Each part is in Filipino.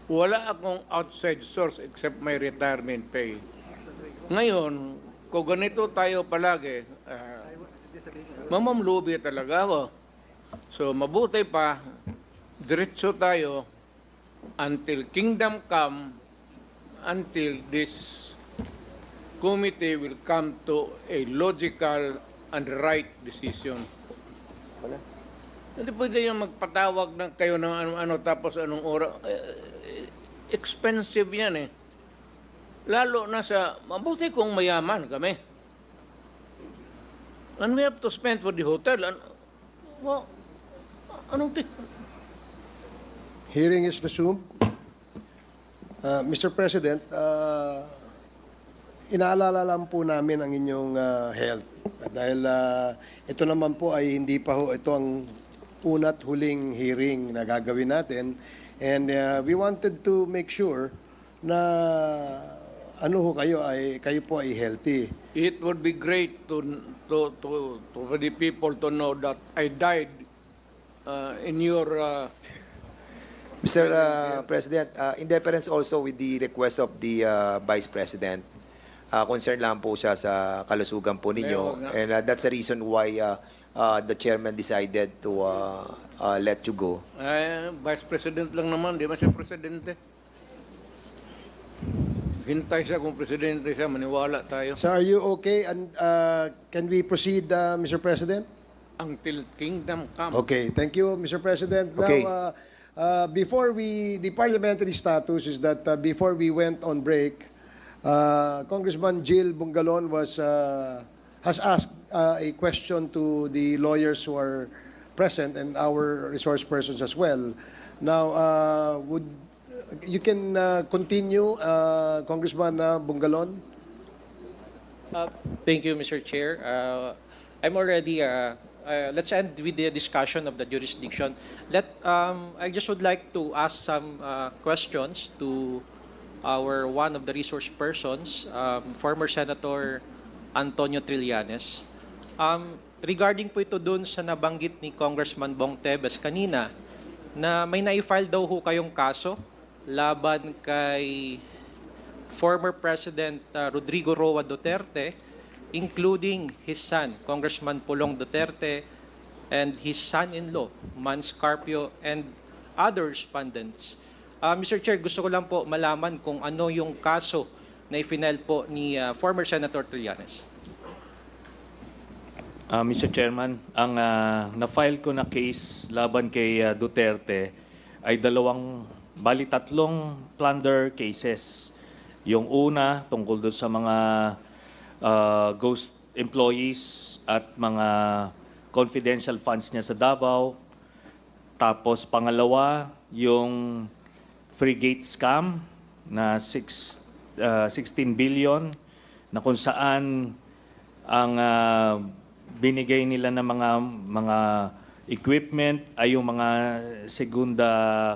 Wala akong outside source except my retirement pay. Ngayon, kung ganito tayo palagi, mamamlubi talaga ako. So mabuti pa, diretso tayo until kingdom come, until this committee will come to a logical and right decision. Hindi pwede yung magpatawag ng kayo ng ano-ano tapos anong oras. Expensive yan eh. Lalo na sa, mabuti kung mayaman kami. And we have to spend for the hotel. Well, anong Hearing is resumed. Mr. President, inaalala lang po namin ang inyong health. Dahil ito naman po ay hindi pa ho, ito ang una't huling hearing na gagawin natin. And we wanted to make sure na ano ho kayo po ay healthy. It would be great to for the people to know that I died in your Mr. President, in deference also with the request of the Vice President, concern lang po siya sa kalusugan po ninyo. And that's the reason why the chairman decided to let you go. Vice President lang naman, di ba siya presidente? Hintay siya kung presidente siya, maniwala tayo. So are you okay? And can we proceed, Mr. President? Until kingdom come. Okay, thank you, Mr. President. Okay. Now, the parliamentary status is that before we went on break, Congressman Jill Bungalon has asked a question to the lawyers who are present and our resource persons as well. Now, you can continue, Congressman Bungalon? Thank you, Mr. Chair. I'm already, let's end with the discussion of the jurisdiction. I just would like to ask some questions to one of the resource persons, former Senator Antonio Trillanes. Regarding po ito dun sa nabanggit ni Congressman Bong Tebes kanina, na may na-file daw ho kayong kaso laban kay former President Rodrigo Roa Duterte, including his son, Congressman Pulong Duterte, and his son-in-law, Mans Carpio, and other respondents. Mr. Chair, gusto ko lang po malaman kung ano yung kaso na i-file po ni former Senator Trillanes. Mr. Chairman, ang na-file ko na case laban kay Duterte ay tatlong plunder cases. Yung una, tungkol doon sa mga ghost employees at mga confidential funds niya sa Davao. Tapos pangalawa, yung frigate scam na 16 billion na kung saan ang binigay nila ng mga equipment ay yung mga segunda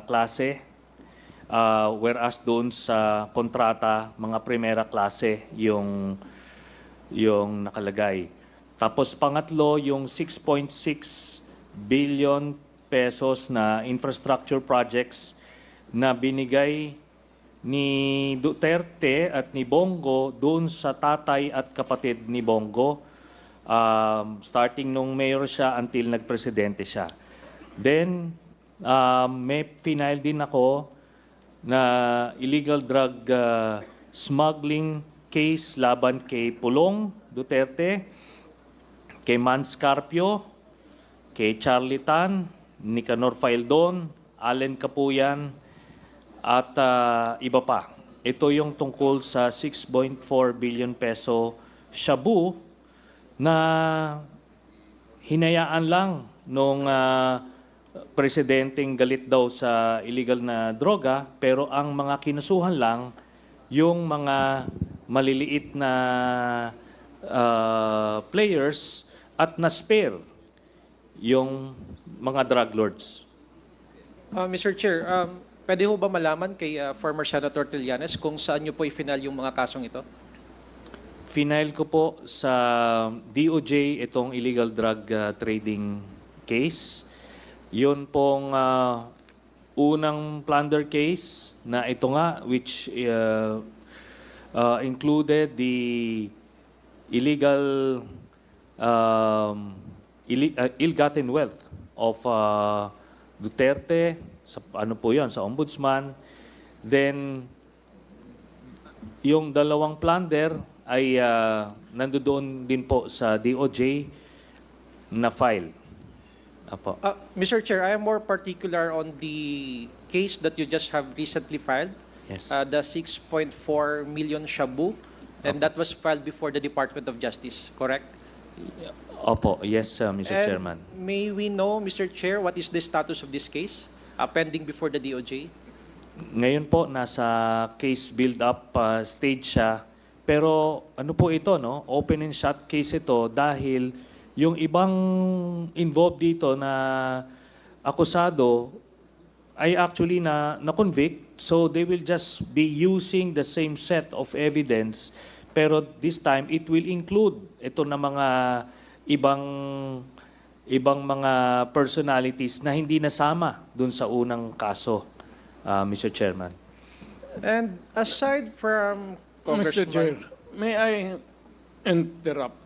klase, whereas doon sa kontrata mga primera klase yung nakalagay. Tapos pangatlo, yung 6.6 billion pesos na infrastructure projects na binigay ni Duterte at ni Bongo doon sa tatay at kapatid ni Bongo, starting nung mayor siya until nagpresidente siya. Then, may final din ako na illegal drug smuggling case laban kay Pulong Duterte, kay Mans Carpio, kay Charlie Tan, Nicanor Faildon, Allen Capuyan, at iba pa. Ito yung tungkol sa 6.4 billion peso shabu na hinayaan lang nung presidenteng galit daw sa illegal na droga, pero ang mga kinasuhan lang yung mga maliliit na players at na-spare yung mga drug lords. Mr. Chair, pwede ho ba malaman kay former Senator Trillanes kung saan nyo po i-final yung mga kasong ito? Final ko po sa DOJ itong illegal drug trading case. Yun pong unang plunder case na ito nga, which included the illegal ill-gotten wealth of Duterte, sa ano po 'yon, sa ombudsman. Then yung dalawang plunder ay nandoon din po sa DOJ na file. Apo. Mr. Chair, I am more particular on the case that you just have recently filed, Yes. the 6.4 million shabu, and that was filed before the Department of Justice, correct? Opo, yes, Mr. And Chairman. may we know, Mr. Chair, what is the status of this case pending before the DOJ? Ngayon po, nasa case build-up stage siya. Pero ano po ito, no? Open and shut case ito dahil yung ibang involved dito na akusado ay actually na-convict. So they will just be using the same set of evidence. Pero this time, it will include ito na mga ibang mga personalities na hindi nasama dun sa unang kaso, Mr. Chairman. And aside from Mr. Chair, Congressman... may I interrupt?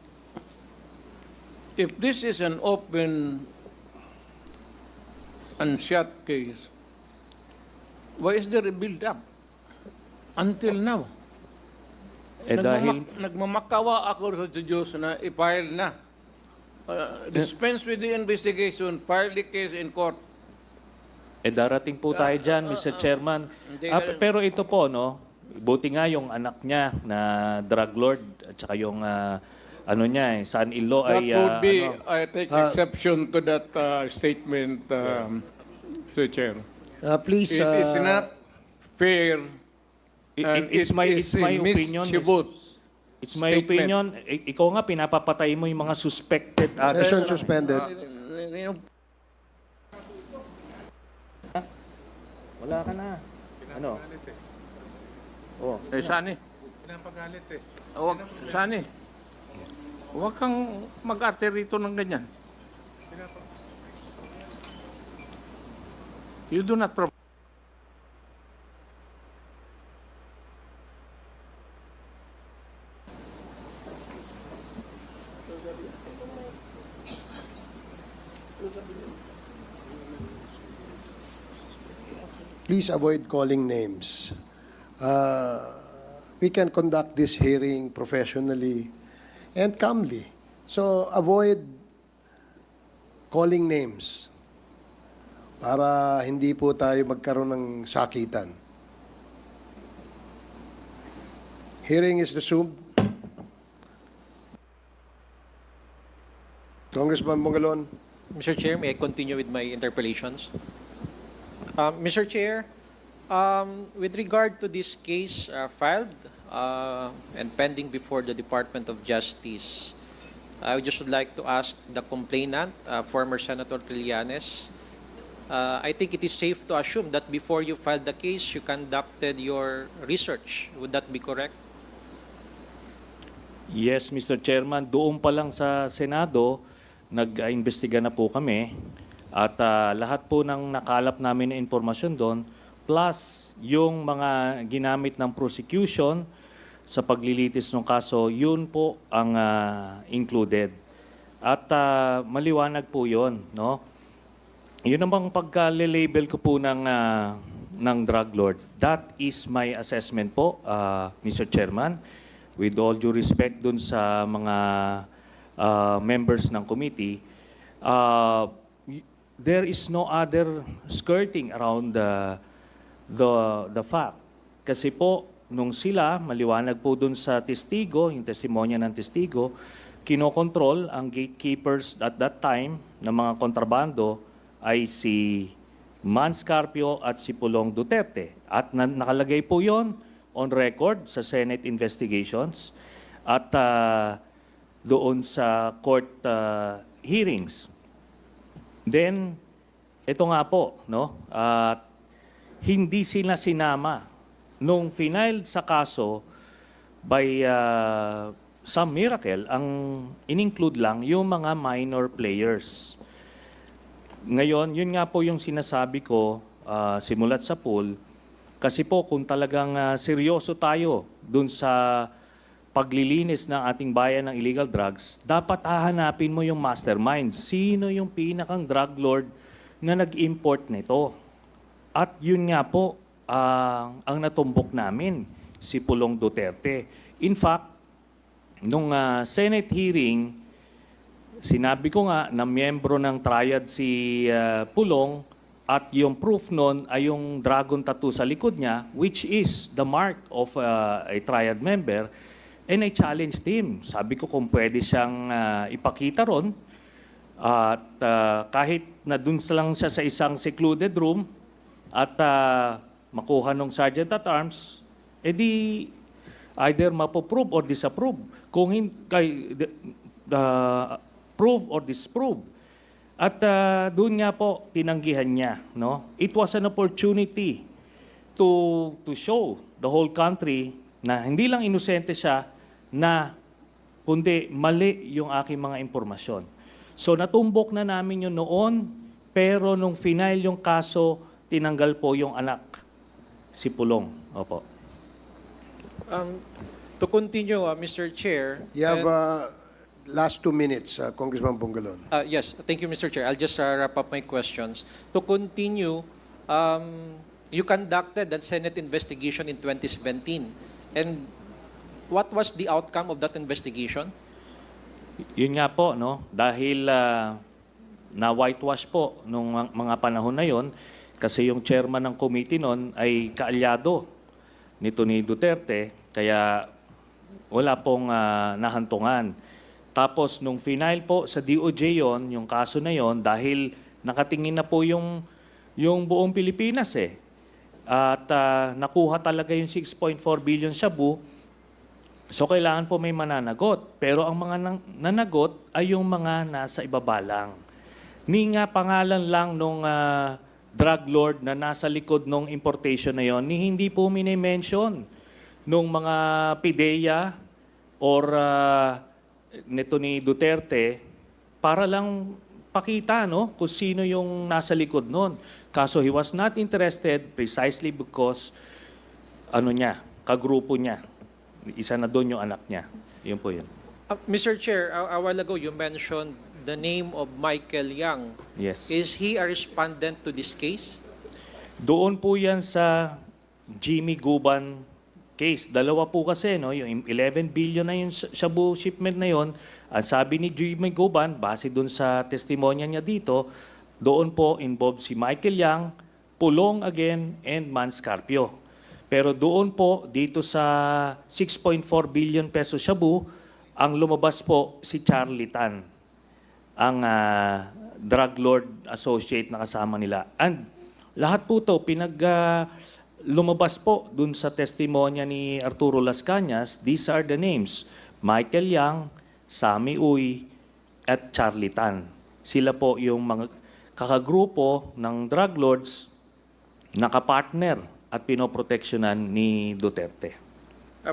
If this is an open and shut case, why is there a build-up until now? Dahil Nagmamakawa ako sa Diyos na i-file na. Dispense with the investigation, file the case in court. darating po tayo dyan, Mr. Chairman. Hindi Pero ito po, no, buti nga yung anak niya na drug lord at saka yung ano niya, son-in-law That ay would be, ano, I take exception to that statement, Mr. Chair. Please, It is not fair and it's my opinion. mischievous. It's my statement. opinion. Ikaw nga pinapapatay mo yung mga suspected others. session suspended. Wala ka na. Ano? Oh. Sani. Pinapagalit Huwag, Sani. Huwag kang mag-arte rito ng ganyan. You do not provide. Please avoid calling names. We can conduct this hearing professionally and calmly. So avoid calling names para hindi po tayo magkaroon ng sakitan. Hearing is resumed. Congressman Bongalon. Mr. Chair, may I continue with my interpellations? Mr. Chair, with regard to this case filed and pending before the Department of Justice, I just would like to ask the complainant, former Senator Trillanes, I think it is safe to assume that before you filed the case, you conducted your research. Would that be correct? Yes, Mr. Chairman. Doon pa lang sa Senado, nag-imbestiga na po kami. At lahat po ng nakalap namin na impormasyon doon, plus yung mga ginamit ng prosecution sa paglilitis ng kaso, yun po ang included. At maliwanag po yun, no? Yun namang pagka-label ko po ng drug lord. That is my assessment po, Mr. Chairman. With all due respect dun sa mga members ng committee, there is no other skirting around the fact. Kasi po, nung sila, maliwanag po dun sa testigo, yung testimonya ng testigo, kinokontrol ang gatekeepers at that time ng mga kontrabando ay si Man Scarpio at si Pulong Duterte. At nakalagay po yon on record sa Senate investigations at doon sa court hearings. Then, ito nga po, no? Hindi sila sinama nung final sa kaso by some miracle, ang in-include lang yung mga minor players. Ngayon, yun nga po yung sinasabi ko, simulat sa pool, kasi po kung talagang seryoso tayo dun sa paglilinis ng ating bayan ng illegal drugs, dapat hahanapin mo yung mastermind. Sino yung pinakang drug lord na nag-import nito? At yun nga po, ang natumbok namin, si Pulong Duterte. In fact, nung Senate hearing, sinabi ko nga na miyembro ng triad si Pulong at yung proof nun ay yung dragon tattoo sa likod niya, which is the mark of a triad member. And I challenged him. Sabi ko kung pwede siyang ipakita ron. At kahit na dun lang siya sa isang secluded room at makuha ng Sergeant at Arms, edi either mapoprove or disapprove. Kung prove or disprove. At doon nga po tinanggihan niya, no? It was an opportunity to show the whole country na hindi lang inosente siya, na kundi mali yung aking mga impormasyon. So natumbok na namin yun noon, pero nung final yung kaso, tinanggal po yung anak, si Pulong. Opo. To continue, Mr. Chair. You have last 2 minutes, Congressman Bungalon. Yes, thank you, Mr. Chair. I'll just wrap up my questions. To continue, you conducted that Senate investigation in 2017. And what was the outcome of that investigation? Yun nga po, no? Dahil na whitewash po nung mga panahon na yon, kasi yung chairman ng committee noon ay kaalyado nito ni Duterte, kaya wala pong nahantungan. Tapos nung final po sa DOJ yon, yung kaso na yon, dahil nakatingin na po yung buong Pilipinas eh. At nakuha talaga yung 6.4 billion shabu, so kailangan po may mananagot. Pero ang mga nanagot ay yung mga nasa ibaba lang. Ni nga pangalan lang nung drug lord na nasa likod nung importation na yon, ni hindi po minimension nung mga PIDEA or nito ni Duterte para lang pakita, no, kung sino yung nasa likod nun. Kaso he was not interested precisely because kagrupo niya. Isa na doon yung anak niya. Yun po yun. Mr. Chair, a while ago you mentioned the name of Michael Yang. Yes. Is he a respondent to this case? Doon po yan sa Jimmy Guban case. Dalawa po kasi, no, yung 11 billion na yung shabu shipment na yon. Ang sabi ni Jimmy Guban, base doon sa testimonya niya dito, doon po involved si Michael Yang, Pulong again, and Manscarpio. Pero doon po, dito sa 6.4 billion peso shabu, ang lumabas po si Charlie Tan, ang drug lord associate na kasama nila. And lahat po to lumabas po dun sa testimonya ni Arturo Las Cañas. These are the names: Michael Yang, Sammy Uy, at Charlie Tan. Sila po yung mga kakagrupo ng drug lords na kapartner at pinoproteksyonan ni Duterte.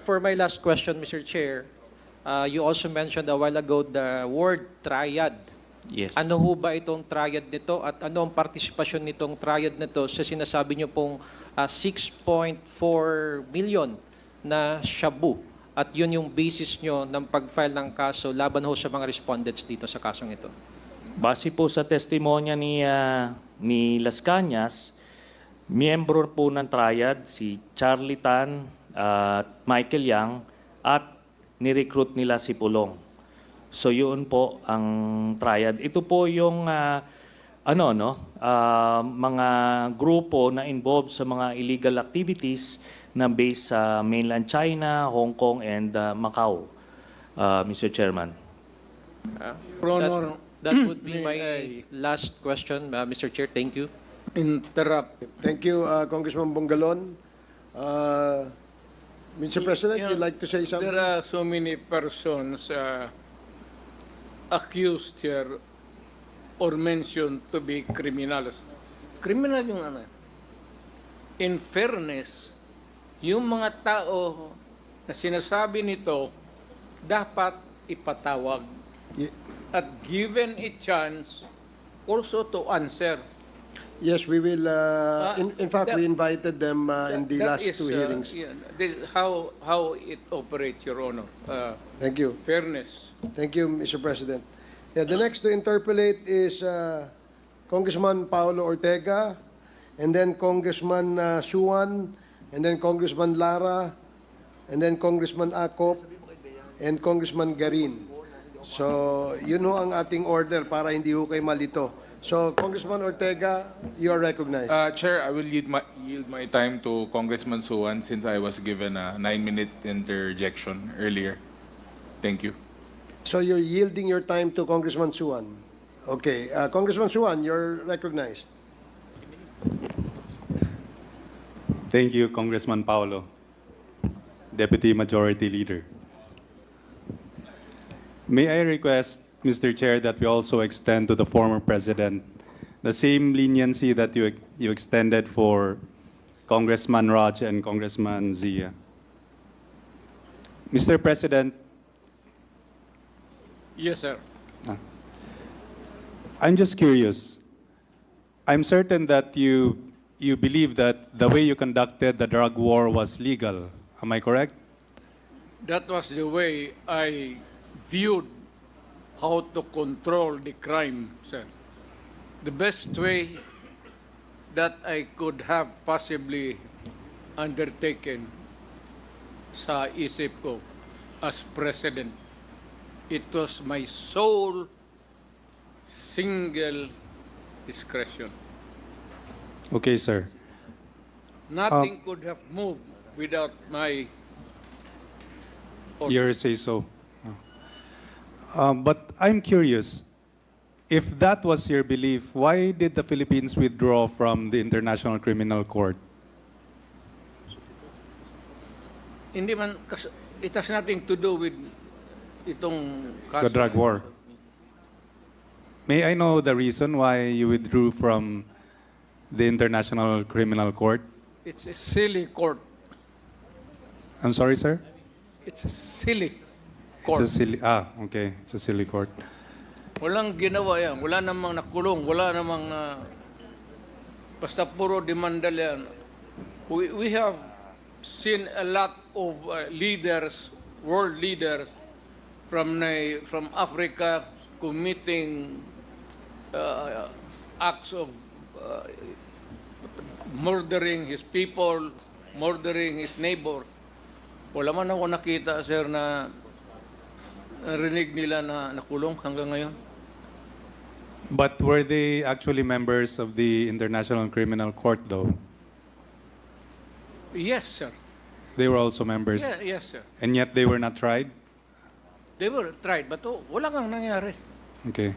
For my last question, Mr. Chair, you also mentioned a while ago the word triad. Yes. Ano ho ba itong triad nito at ano ang partisipasyon nitong triad nito sa sinasabi niyo pong 6.4 million na shabu at yun yung basis nyo ng pag-file ng kaso laban ho sa mga respondents dito sa kasong ito? Base po sa testimonya ni Las Cañas, miyembro po ng triad si Charlie Tan at Michael Yang at ni-recruit nila si Pulong. So yun po ang triad. Ito po yung mga grupo na involved sa mga illegal activities na based sa mainland China, Hong Kong, and Macau, Mr. Chairman. Your Honor, That would be May my last question, Mr. Chair. Thank you. interrupt. Thank you, Congressman Bungalon. Mr. President, you'd like to say something? There are so many persons accused here or mentioned to be criminals. Criminal yung ano. In fairness, yung mga tao na sinasabi nito, dapat ipatawag Ye- at given a chance also to answer. Yes, we will. In fact, we that- invited them in the That last is, two hearings. yeah, this is how it operates, Your Honor. Thank you. Fairness. Thank you, Mr. President. Yeah, the next to interpolate is Congressman Paulo Ortega, and then Congressman Suwan, and then Congressman Lara, and then Congressman Acop, and Congressman Garin. So, yun ho ang ating order para hindi ho kayo malito. So, Congressman Ortega, you are recognized. Chair, I will yield my time to Congressman Suwan since I was given a 9-minute interjection earlier. Thank you. So, you're yielding your time to Congressman Suwan. Okay. Congressman Suwan, you're recognized. Thank you, Congressman Paulo, Deputy Majority Leader. May I request, Mr. Chair, that we also extend to the former President the same leniency that you extended for Congressman Raj and Congressman Zia. Mr. President, Yes, sir. I'm just curious. I'm certain that you believe that the way you conducted the drug war was legal. Am I correct? That was the way I viewed how to control the crime, sir. The best way that I could have possibly undertaken sa isip ko as president. It was my sole single discretion. Okay, sir. Nothing could have moved without my order. You say so. But I'm curious, if that was your belief, why did the Philippines withdraw from the International Criminal Court? Hindi man, it has nothing to do with itong kaso. The drug war. May I know the reason why you withdrew from the International Criminal Court? It's a silly court. I'm sorry, sir? It's a silly court. It's a silly, okay. It's a silly court. Walang ginawa yan. Wala namang nakulong. Wala namang basta puro demanda yan. We have seen a lot of leaders, world leaders from Africa committing acts of murdering his people, murdering his neighbor. Wala man ako nakita, sir, na narinig nila na nakulong hanggang ngayon. But were they actually members of the International Criminal Court, though? Yes, sir. They were also members. Yeah, yes, sir. And yet they were not tried? They were tried, but wala kang nangyari. Okay.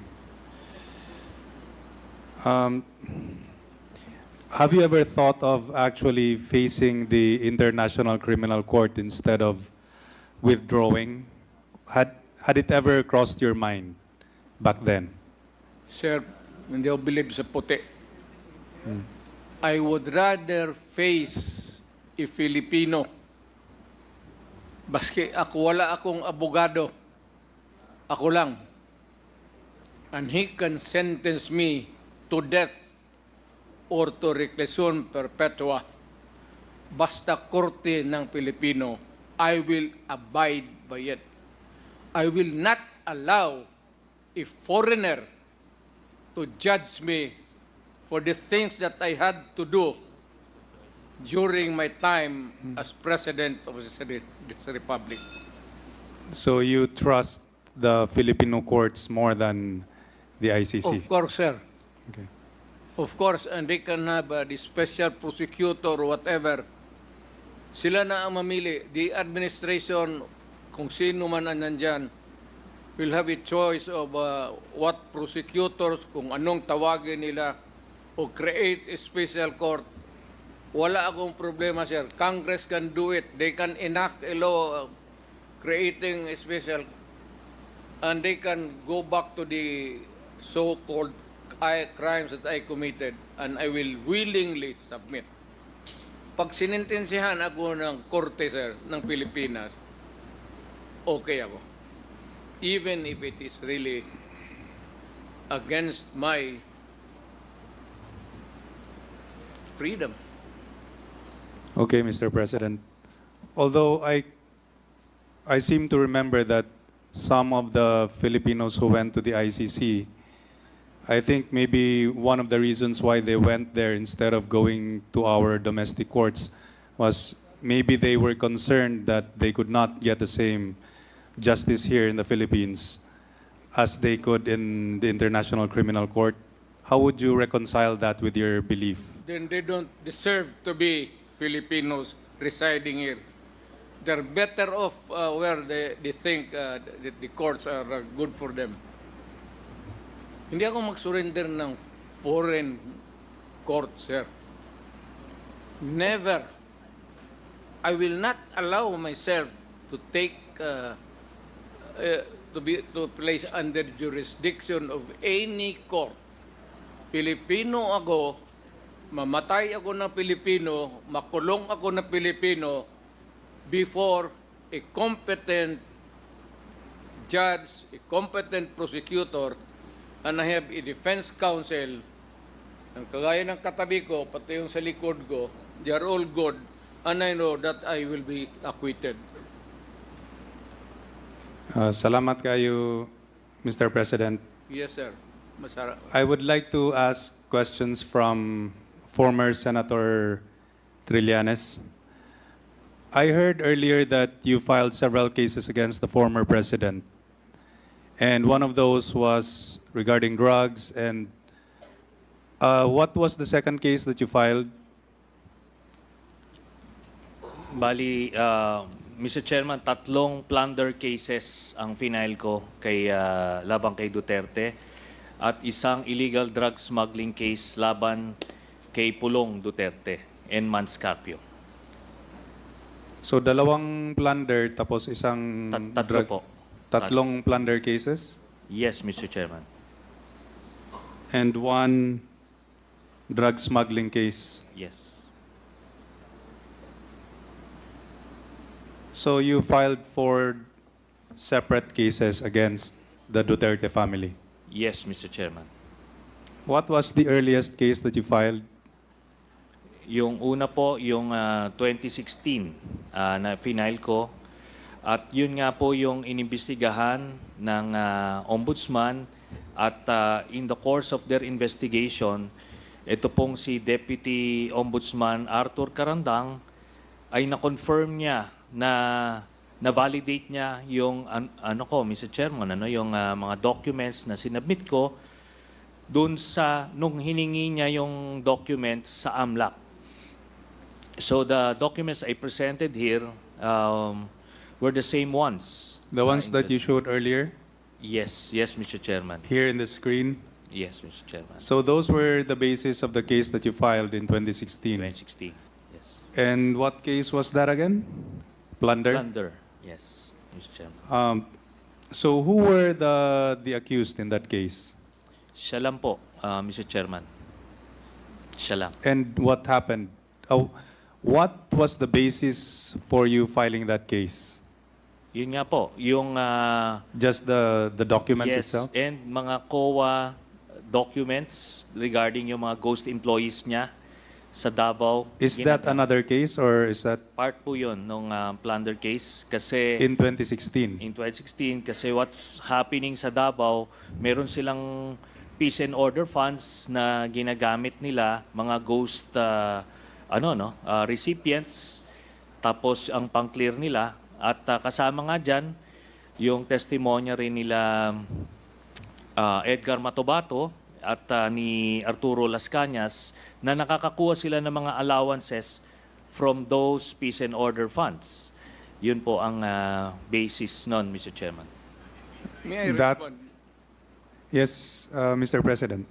Have you ever thought of actually facing the International Criminal Court instead of withdrawing? Had it ever crossed your mind back then? Sir, hindi ako believe sa puti. I would rather face a Filipino. Baski ako, wala akong abogado. Ako lang. And he can sentence me to death or to reclusion perpetua. Basta korte ng Pilipino, I will abide by it. I will not allow a foreigner to judge me for the things that I had to do during my time as President of this Republic. So you trust the Filipino courts more than the ICC? Of course, sir. Okay. Of course, and they can have the special prosecutor or whatever. Sila na ang mamili. The administration, kung sino man ang nandyan, will have a choice of what prosecutors, kung anong tawagin nila, o create a special court. Wala akong problema, sir. Congress can do it. They can enact a law creating a special, and they can go back to the so-called crimes that I committed, and I will willingly submit. Pag sinintensihan ako ng korte, sir, ng Pilipinas, okay ako. Even if it is really against my freedom. Okay, Mr. President. Although I seem to remember that some of the Filipinos who went to the ICC, I think maybe one of the reasons why they went there instead of going to our domestic courts was maybe they were concerned that they could not get the same justice here in the Philippines as they could in the International Criminal Court. How would you reconcile that with your belief? Then they don't deserve to be Filipinos residing here. They're better off where they think that the courts are good for them. Hindi ako mag-surrender ng foreign court, sir. Never. I will not allow myself to take to place under jurisdiction of any court. Pilipino ako, mamatay ako ng Pilipino, makulong ako ng Pilipino before a competent judge, a competent prosecutor, and I have a defense counsel, ang kagaya ng katabi ko, pati yung sa likod ko, they are all good, and I know that I will be acquitted. Salamat kayo, Mr. President. Yes, sir. Masarap. I would like to ask questions from former Senator Trillanes. I heard earlier that you filed several cases against the former president. And one of those was regarding drugs. And what was the second case that you filed? Bali, Mr. Chairman, 3 plunder cases ang final ko kay labang kay Duterte at isang illegal drug smuggling case laban kay Pulong Duterte and Manscapio. So 2 plunder tapos isang Tatlo po. 3 plunder cases Yes, Mr. Chairman. and 1 drug smuggling case. Yes. So you filed 4 separate cases against the Duterte family. Yes, Mr. Chairman. What was the earliest case that you filed? Yung una po, yung 2016 na final ko. At yun nga po yung inimbestigahan ng ombudsman at in the course of their investigation, ito pong si Deputy Ombudsman Arthur Carandang ay na-confirm niya na-validate niya yung ano ko, Mr. Chairman, yung mga documents na sinubmit ko doon sa nung hiningi niya yung documents sa AMLAC. So the documents I presented here were the same ones. The ones that you showed earlier Yes, Mr. Chairman. here in the screen? Yes, Mr. Chairman. So those were the basis of the case that you filed in 2016. 2016. Yes. And what case was that again? Plunder? Plunder. Yes, Mr. Chairman. So who were the accused in that case? Siya lang po, Mr. Chairman. Siya lang. And what happened? What was the basis for you filing that case? Yun nga po, yung Just the documents yes, itself? and mga COA documents regarding yung mga ghost employees niya sa Davao. Is that another case or is that Part po yun nung plunder case kasi in 2016? in 2016 kasi what's happening sa Davao, meron silang peace and order funds na ginagamit nila, mga ghost recipients, tapos ang pang-clear nila at kasama nga dyan yung testimonya rin nila Edgar Matobato at ni Arturo Las Cañas na nakakakuha sila ng mga allowances from those peace and order funds. Yun po ang basis nun, Mr. Chairman. May I That- respond? Yes, Mr. President.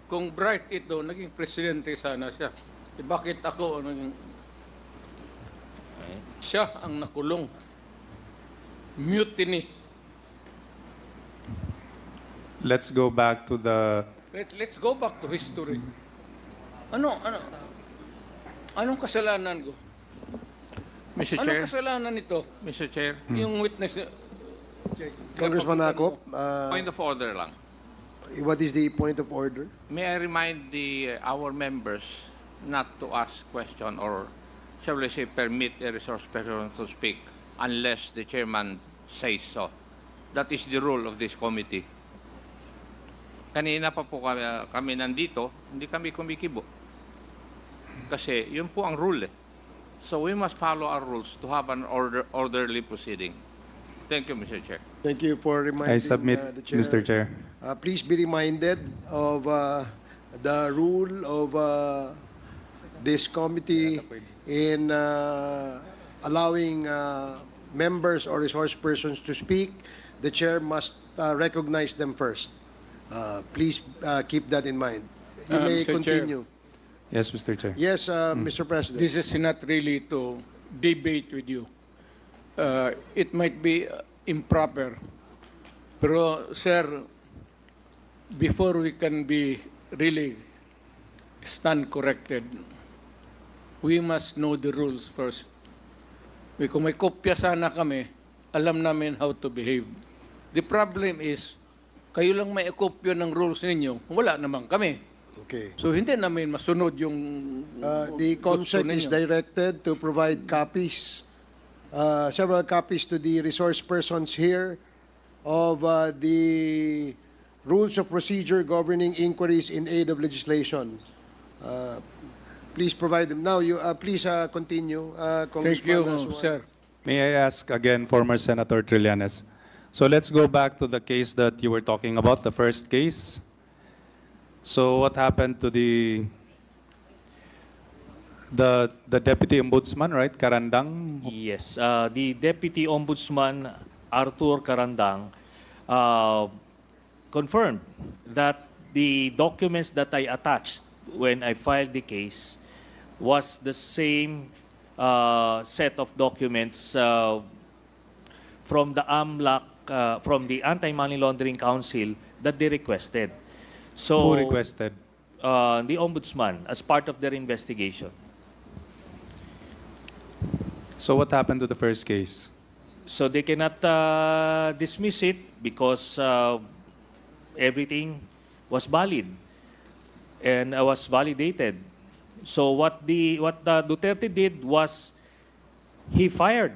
Kung bright ito, naging presidente sana siya. Bakit ako naging... Siya ang nakulong. Mutiny. Let's go back to the Let's go back to history. Anong kasalanan ko? Mr. Anong Chair, kasalanan nito? Mr. Chair, Yung witness... Congressman Akop, point of order lang. what is the point of order? May I remind our members not to ask question or, shall we say, permit a resource person to speak unless the chairman says so. That is the rule of this committee. Kanina pa po kami nandito, hindi kami kumikibo. Kasi yun po ang rule eh. So we must follow our rules to have an orderly proceeding. Thank you, Mr. Chair. Thank you for reminding I submit, the chair. Mr. Chair. Please be reminded of the rule of this committee in allowing members or resource persons to speak. The chair must recognize them first. Please keep that in mind. You may Mr. Chair. continue. Yes, Mr. Chair. Yes, Mr. President. This is not really to debate with you. It might be improper. Pero, sir, before we can be really stand corrected, we must know the rules first. Kung may kopya sana kami, alam namin how to behave. The problem is, kayo lang may kopya ng rules ninyo, wala naman kami. Okay. So hindi namin masunod yung The gusto COMSEC is ninyo. directed to provide copies, several copies to the resource persons here of the rules of procedure governing inquiries in aid of legislation. Please provide them. Now, you please continue, Thank you, Congressman Suwan. sir. May I ask again, former Senator Trillanes? So let's go back to the case that you were talking about, the first case. So what happened to the deputy ombudsman, right, Karandang? Yes, the Deputy Ombudsman Arthur Karandang confirmed that the documents that I attached when I filed the case was the same set of documents from the AMLAC, from the Anti-Money Laundering Council that they requested. So, Who requested? the Ombudsman as part of their investigation. So what happened to the first case? So they cannot dismiss it because everything was valid and was validated. So what Duterte did was he fired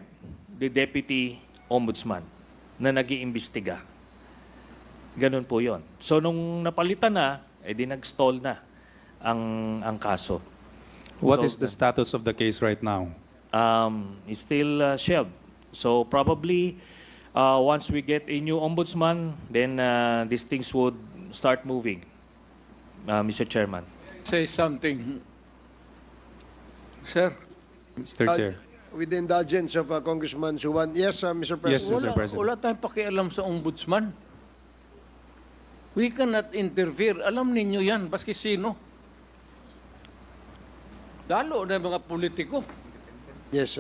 the deputy ombudsman na nag-iimbestiga. Ganun po 'yon. So nung napalitan na, edi nag-stall na ang kaso. What So, is the status of the case right now? It's still shelved. So probably once we get a new ombudsman, then these things would start moving, Mr. Chairman. Say something. Sir, Mr. Chair. With the indulgence of Congressman Suwan. Yes, Mr. Yes, President. Mr. President. wala tayong pakialam sa ombudsman. We cannot interfere. Alam ninyo yan, baski sino. Lalo na mga politiko. Yes,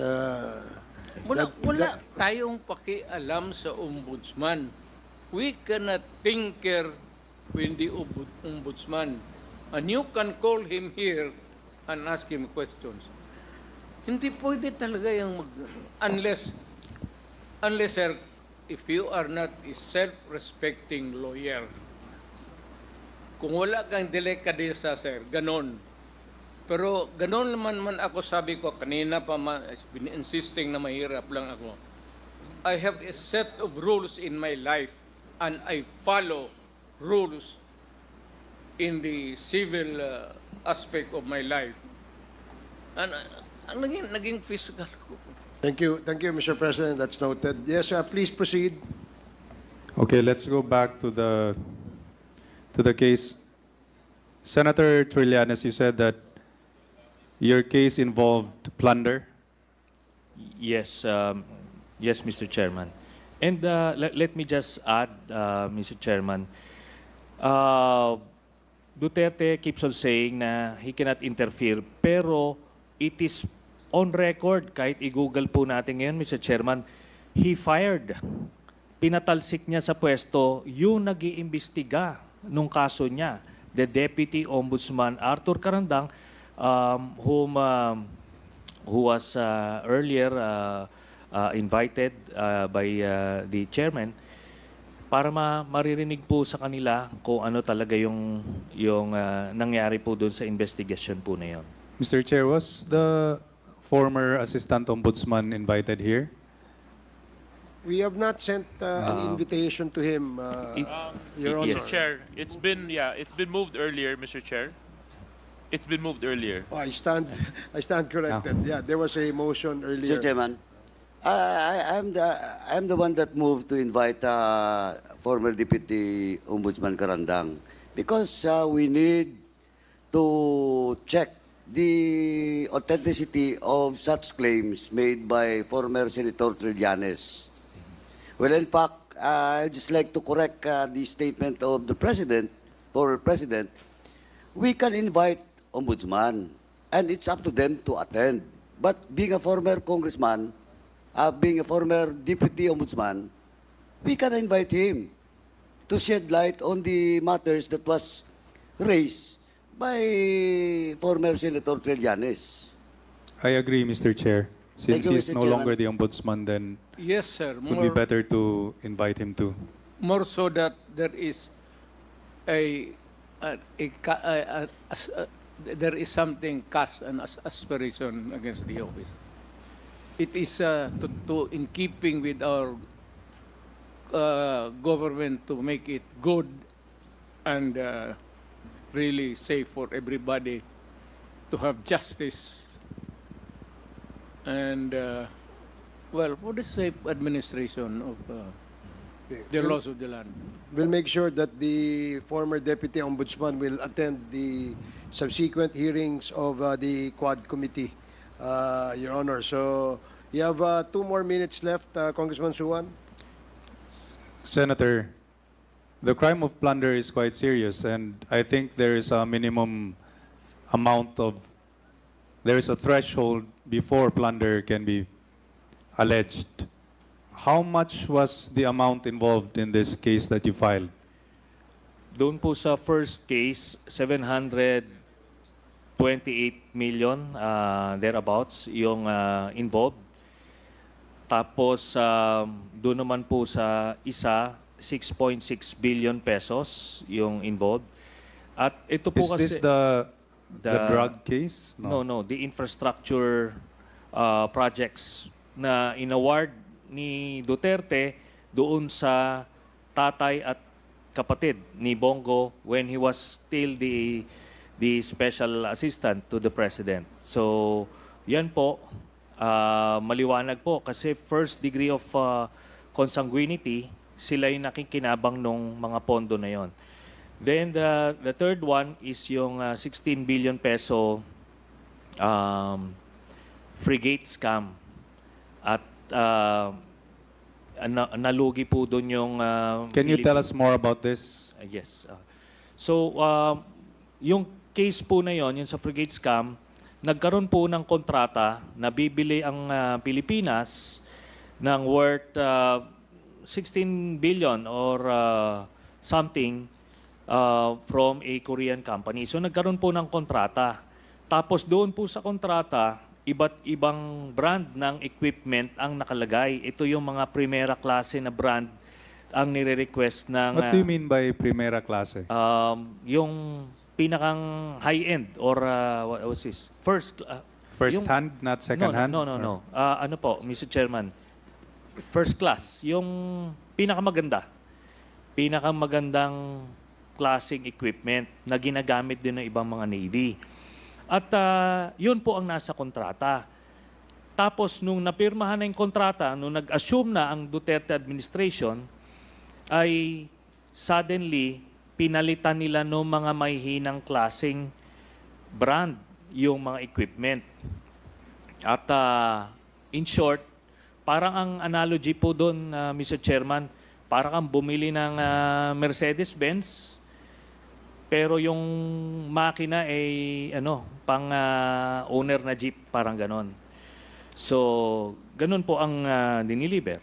Wala tayong pakialam sa ombudsman. We cannot tinker with the ombudsman. And you can call him here and ask him questions. Hindi pwede talaga yung unless sir, if you are not a self-respecting lawyer, kung wala kang delikadesa, sir, ganon. Pero ganon man ako, sabi ko, kanina pa insisting na mahirap lang ako. I have a set of rules in my life and I follow rules in the civil aspect of my life. And naging physical ko. thank you, Mr. President. That's noted. Yes, please proceed. Okay, let's go back to the case. Senator Trillanes, you said that your case involved plunder. Yes, yes, Mr. Chairman. And let me just add, Mr. Chairman, Duterte keeps on saying na he cannot interfere, pero it is on record, kahit i-google po natin ngayon, Mr. Chairman, he fired. Pinatalsik niya sa pwesto yung nag-iimbestiga nung kaso niya, the Deputy Ombudsman Arthur Karandang, who was earlier invited by the chairman para maririnig po sa kanila kung ano talaga yung nangyari po doon sa investigation po na yon. Mr. Chair, was the former Assistant Ombudsman invited here? We have not sent an invitation to him, Your Honor. Mr. Chair, it's been moved earlier, Mr. Chair. It's been moved earlier. Oh, I stand corrected. Yeah, there was a motion earlier. Mr. Chairman, I'm the one that moved to invite former Deputy Ombudsman Karandang because we need to check the authenticity of such claims made by former Senator Trillanes. Well, in fact, I'd just like to correct the statement of the President, former President. We can invite ombudsman, and it's up to them to attend. But being a former congressman, being a former deputy ombudsman, we can invite him to shed light on the matters that was raised by former Senator Trillanes. I agree, Mr. Chair. Since you, he's Mr. no Chairman. longer the ombudsman, then Yes, sir. it would be better to invite him too. More so that there is there is something cast an aspiration against the office. It is in keeping with our government to make it good and really safe for everybody to have justice and well, for the safe administration of the laws of the land. We'll make sure that the former Deputy Ombudsman will attend the subsequent hearings of the Quad Committee, Your Honor. So you have 2 more minutes left, Congressman Suwan. Senator, the crime of plunder is quite serious, and I think there is a minimum amount of, there is a threshold before plunder can be alleged. How much was the amount involved in this case that you filed? Doon po sa first case, 728 million, thereabouts, yung involved. Tapos, doon naman po sa isa, 6.6 billion pesos yung involved. At ito po Is kasi... this the drug case? No, the infrastructure projects na inaward ni Duterte doon sa tatay at kapatid ni Bongo when he was still the special assistant to the president. So, yan po, maliwanag po kasi first degree of consanguinity, sila yung nakikinabang nung mga pondo na yon. Then the third one is yung 16 billion peso frigate scam. At nalugi po doon yung Can you tell us more about this? Yes. So, yung case po na yon, yung sa frigate scam, nagkaroon po ng kontrata na bibili ang Pilipinas ng worth 16 billion or something from a Korean company. So, nagkaroon po ng kontrata. Tapos doon po sa kontrata, iba't ibang brand ng equipment ang nakalagay. Ito yung mga primera klase na brand ang nire-request ng... What do you mean by primera klase? Yung pinakang high-end or what's this? First First hand, not second hand? No. Ano po, Mr. Chairman? First class. Yung pinakamaganda. Pinakamagandang klaseng equipment na ginagamit din ng ibang mga Navy. At yun po ang nasa kontrata. Tapos nung napirmahan na yung kontrata, nung nag-assume na ang Duterte administration, ay suddenly pinalitan nila ng mga mahihinang klaseng brand yung mga equipment. At in short, parang ang analogy po doon, Mr. Chairman, parang kang bumili ng Mercedes-Benz, pero yung makina ay pang owner na jeep, parang ganon. So, ganon po ang diniliber.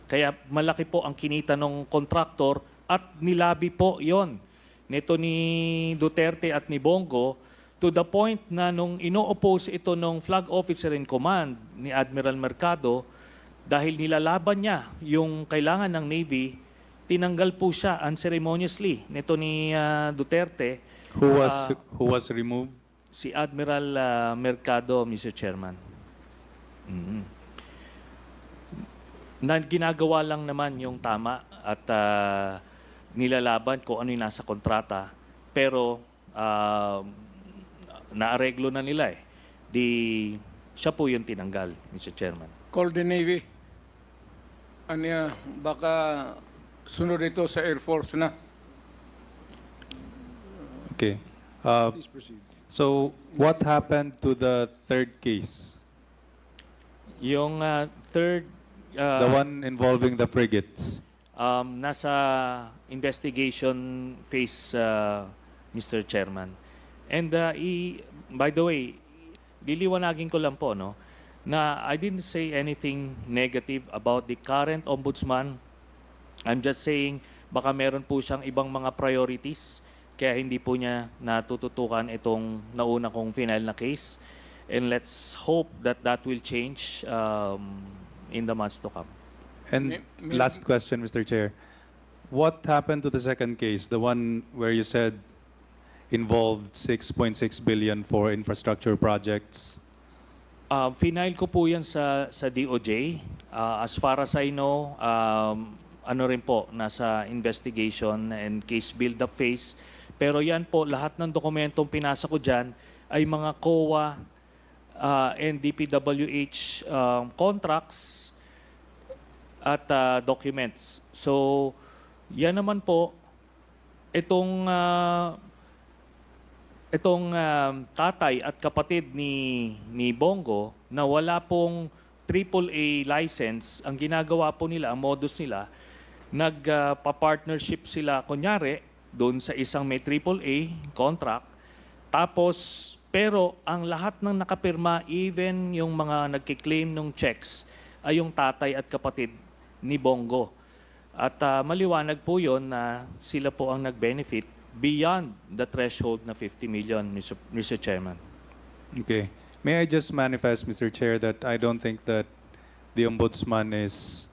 Kaya malaki po ang kinita ng kontraktor at nilabi po yon nito ni Duterte at ni Bongo to the point na nung ino-oppose ito ng flag officer in command ni Admiral Mercado, dahil nilalaban niya yung kailangan ng Navy, tinanggal po siya unceremoniously nito ni Duterte. Who was removed? Si Admiral Mercado, Mr. Chairman. Na ginagawa lang naman yung tama at nilalaban kung ano yung nasa kontrata. Pero naareglo na nila eh. Siya po yung tinanggal, Mr. Chairman. Call the Navy. Anya, baka sunod ito sa Air Force na. Okay. Please proceed. So what happened to the third case? Yung third, The one involving the frigates? nasa investigation phase, Mr. Chairman. And by the way, liliwanagin ko lang po, no, na I didn't say anything negative about the current ombudsman. I'm just saying baka meron po siyang ibang mga priorities kaya hindi po niya natututukan itong nauna kong final na case. And let's hope that that will change in the months to come. And last question, Mr. Chair. What happened to the second case, the one where you said involved 6.6 billion for infrastructure projects? Final ko po yan sa DOJ. As far as I know, ano rin po, nasa investigation and case build-up phase. Pero yan po, lahat ng dokumentong pinasa ko dyan ay mga COA and DPWH contracts at documents. So, yan naman po, itong tatay at kapatid ni Bongo na wala pong AAA license, ang ginagawa po nila, ang modus nila, nagpa-partnership sila, kunyari, doon sa isang may AAA contract. Tapos, pero ang lahat ng nakapirma, even yung mga nagkiklaim ng checks, ay yung tatay at kapatid ni Bongo. At maliwanag po yon na sila po ang nag-benefit beyond the threshold na 50 million, Mr. Chairman. Okay. May I just manifest, Mr. Chair, that I don't think that the Ombudsman is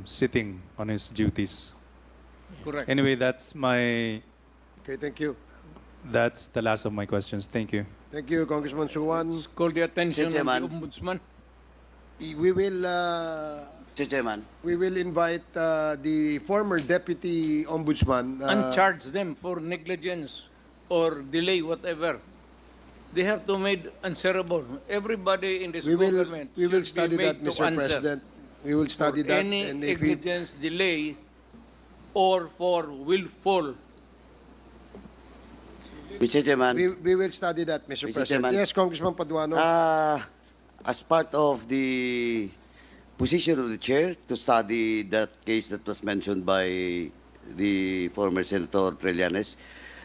sitting on his duties. Correct. Anyway, that's Okay, thank you. the last of my questions. Thank you. Thank you, Congressman Suwan. Call the attention of the Chairman. Ombudsman. Mr. Chairman. We will invite the former deputy ombudsman. And charge them for negligence or delay, whatever. They have to make answerable. Everybody in this government we will should be study that, made to Mr. answer President. We will study for that. any And if we, negligence, delay, or for willful. Mr. Chairman. we will study that, Mr. Mr. President. Chairman. Yes, Congressman Paduano. As part of the position of the chair to study that case that was mentioned by the former Senator Trillanes,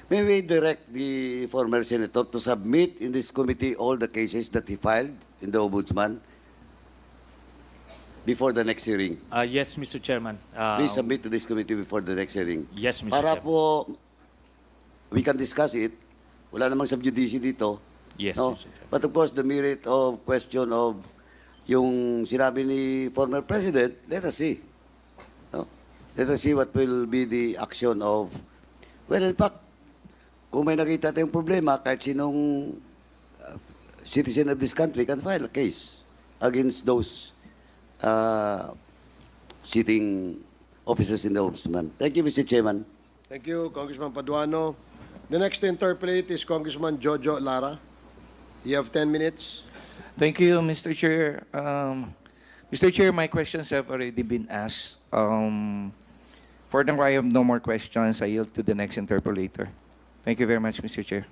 may we direct the former Senator to submit in this committee all the cases that he filed in the Ombudsman before the next hearing? Yes, Mr. Chairman. Please submit to this committee before the next hearing. Yes, Mr. Para Chairman. po, we can discuss it. Wala namang subjudice dito. Yes, No? Mr. Chairman. But of course, the merit of question of yung sinabi ni former President, let us see. No? Let us see what will be the action of, well, in fact, kung may nakita tayong problema, kahit sinong citizen of this country can file a case against those sitting officers in the Ombudsman. Thank you, Mr. Chairman. Thank you, Congressman Paduano. The next to interpolate is Congressman Jojo Lara. You have 10 minutes. Thank you, Mr. Chair. Mr. Chair, my questions have already been asked. For now, I have no more questions. I yield to the next interpolator. Thank you very much, Mr. Chair.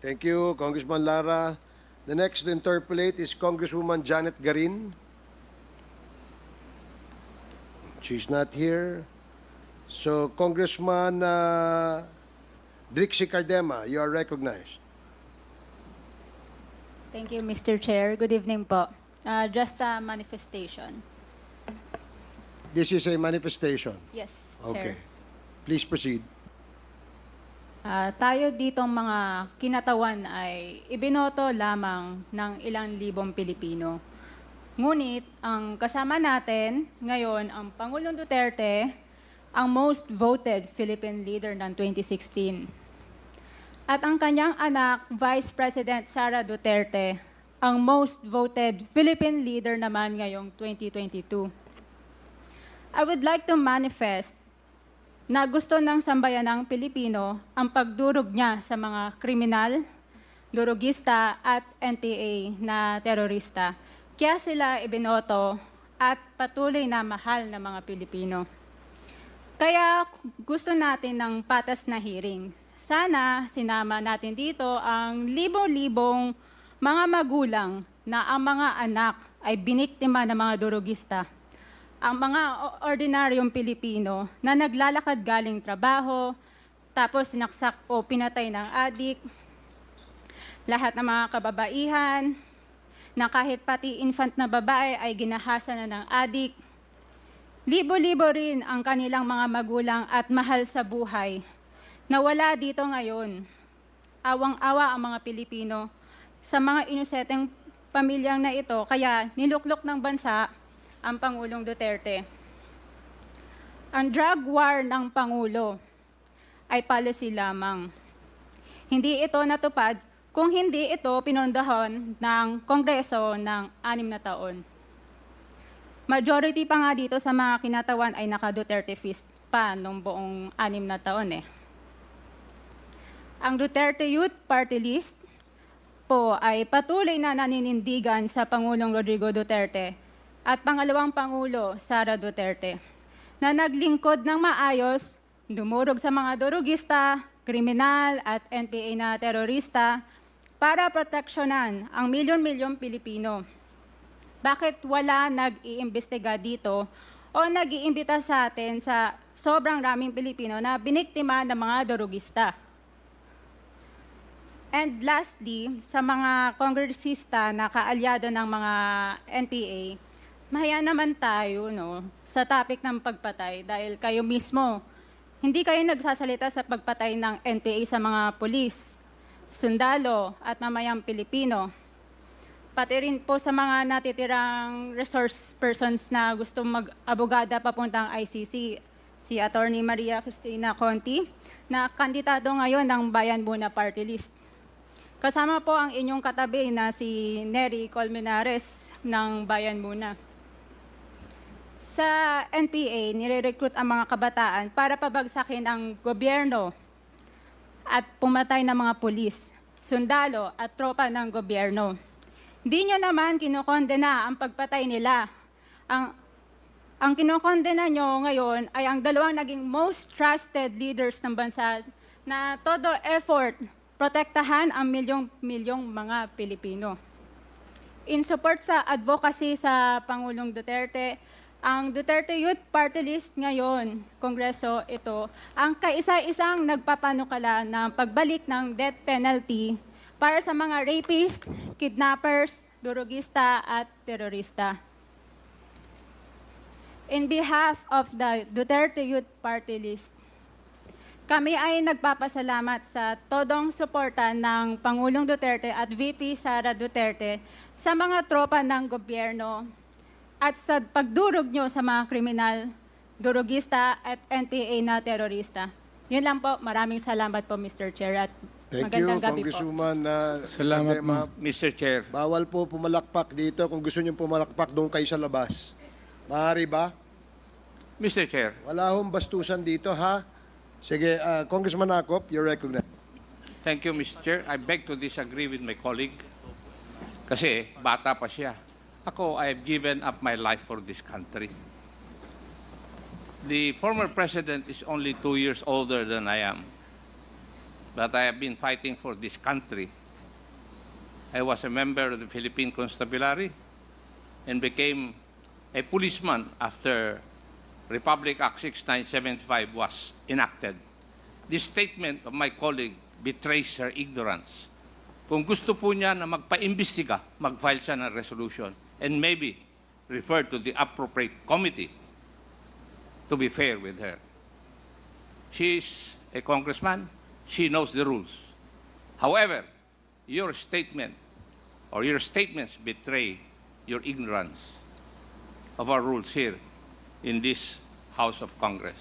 Thank you, Congressman Lara. The next to interpolate is Congresswoman Janet Garin. She's not here. So, Congressman Drixie Cardema, you are recognized. Thank you, Mr. Chair. Good evening po. Just a manifestation. This is a manifestation. Yes, Okay. Chair. Please proceed. Tayo ditong mga kinatawan ay ibinoto lamang ng ilang libong Pilipino. Ngunit ang kasama natin ngayon ang Pangulong Duterte, ang most voted Philippine leader ng 2016. at ang kanyang anak, Vice President Sara Duterte, ang most voted Philippine leader naman ngayong 2022. I would like to manifest na gusto ng sambayanang Pilipino ang pagdurog niya sa mga kriminal, durugista at NPA na terorista. Kaya sila ibinoto at patuloy na mahal ng mga Pilipino. Kaya gusto natin ng patas na hearing. Sana sinama natin dito ang libo-libong mga magulang na ang mga anak ay biniktima ng mga durugista. Ang mga ordinaryong Pilipino na naglalakad galing trabaho, tapos sinaksak o pinatay ng adik, lahat ng mga kababaihan, na kahit pati infant na babae ay ginahasa na ng adik. Libo-libo rin ang kanilang mga magulang at mahal sa buhay na wala dito ngayon. Awang-awa ang mga Pilipino sa mga inosenteng pamilyang na ito, kaya niluklok ng bansa ang Pangulong Duterte. Ang drug war ng Pangulo ay policy lamang. Hindi ito natupad kung hindi ito pinondohan ng Kongreso ng 6 na taon. Majority pa nga dito sa mga kinatawan ay naka-Duterte fist pa nung buong 6 na taon eh. Ang Duterte Youth Party List po ay patuloy na naninindigan sa Pangulong Rodrigo Duterte at pangalawang Pangulo, Sara Duterte, na naglingkod ng maayos, dumurog sa mga durugista, kriminal at NPA na terorista para proteksyonan ang milyon-milyong Pilipino. Bakit wala nag-iimbestiga dito o nag-iimbita sa atin sa sobrang raming Pilipino na biniktima ng mga durugista? And lastly, sa mga kongresista na kaalyado ng mga NPA, mahaya naman tayo sa topic ng pagpatay dahil kayo mismo, hindi kayo nagsasalita sa pagpatay ng NPA sa mga pulis, sundalo at mamayang Pilipino. Pati rin po sa mga natitirang resource persons na gusto mag-abogada papuntang ICC, si Attorney Maria Cristina Conti, na kandidato ngayon ng Bayan Muna Party List. Kasama po ang inyong katabi na si Nery Colmenares ng Bayan Muna. Sa NPA, nire-recruit ang mga kabataan para pabagsakin ang gobyerno at pumatay ng mga pulis, sundalo at tropa ng gobyerno. Hindi nyo naman kinokondena ang pagpatay nila. Ang kinokondena nyo ngayon ay ang dalawang naging most trusted leaders ng bansa na todo effort protektahan ang milyong-milyong mga Pilipino. In support sa advocacy sa Pangulong Duterte, ang Duterte Youth Party List ngayon, Kongreso ito, ang kaisa-isang nagpapanukala ng pagbalik ng death penalty para sa mga rapist, kidnappers, durugista at terorista. In behalf of the Duterte Youth Party List, kami ay nagpapasalamat sa todong suporta ng Pangulong Duterte at VP Sara Duterte sa mga tropa ng gobyerno at sa pagdurog nyo sa mga kriminal, durugista at NPA na terorista. Yun lang po. Maraming salamat po, Mr. Chair. At Thank you, magandang gabi po. Congresswoman. Salamat, ma'am. Mr. Chair. Bawal po pumalakpak dito. Kung gusto niyo pumalakpak, doon kayo sa labas. Maaari ba? Mr. Chair. Wala hong bastusan dito, ha? Sige, Congressman Acop, you're recognized. Thank you, Mr. Chair. I beg to disagree with my colleague. Kasi bata pa siya. Ako, I have given up my life for this country. The former president is only 2 years older than I am. But I have been fighting for this country. I was a member of the Philippine Constabulary and became a policeman after Republic Act 6975 was enacted. This statement of my colleague betrays her ignorance. Kung gusto po niya na magpa-imbestiga, mag-file siya ng resolution and maybe refer to the appropriate committee to be fair with her. She is a congressman. She knows the rules. However, your statement or your statements betray your ignorance of our rules here in this House of Congress.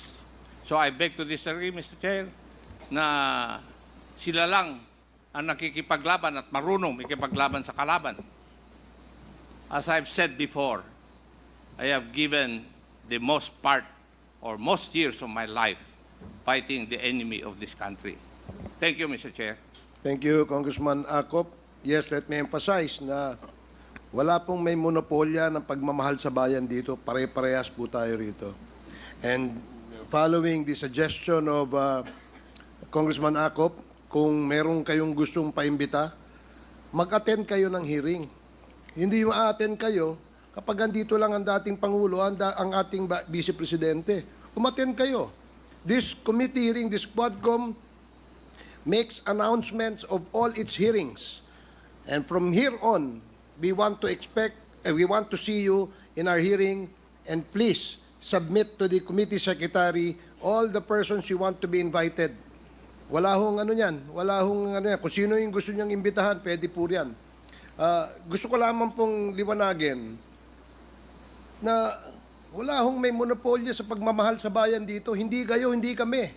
So I beg to disagree, Mr. Chair, na Sila lang ang nakikipaglaban at marunong makipaglaban sa kalaban. As I've said before, I have given the most part or most years of my life fighting the enemy of this country. Thank you, Mr. Chair. Thank you, Congressman Acop. Yes, let me emphasize na wala pong may monopolya ng pagmamahal sa bayan dito. Pare-parehas po tayo rito. And following the suggestion of Congressman Acop, kung meron kayong gustong paimbita, mag-attend kayo ng hearing. Hindi yung a-attend kayo kapag andito lang ang dating Pangulo, ang ating Vice Presidente. Umattend kayo. This committee hearing, this Quadcom, makes announcements of all its hearings. And from here on, we want to see you in our hearing, and please submit to the committee secretary all the persons you want to be invited. Wala hong ano yan, kung sino yung gusto niyang imbitahan, pwede po yan. Gusto ko lamang pong liwanagin na wala hong may monopolya sa pagmamahal sa bayan dito. Hindi kayo, hindi kami.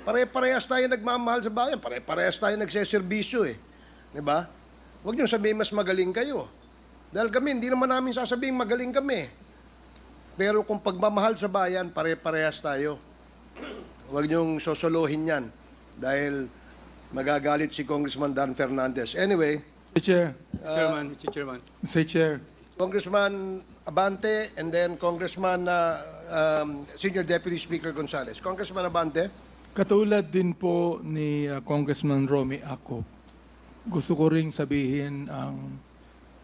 Pare-parehas tayo nagmamahal sa bayan. Pare-parehas tayo nagseserbisyo eh. Diba? Huwag niyo sabihin mas magaling kayo. Dahil kami, hindi naman namin sasabihin magaling kami. Pero kung pagmamahal sa bayan, pare-parehas tayo. Huwag niyong sosolohin yan. Dahil magagalit si Congressman Dan Fernandez. Anyway, Mr. Chair. Mr. Chair. Congressman Abante and then Congressman Senior Deputy Speaker Gonzales. Congressman Abante. Katulad din po ni Congressman Romy Acop, gusto ko ring sabihin ang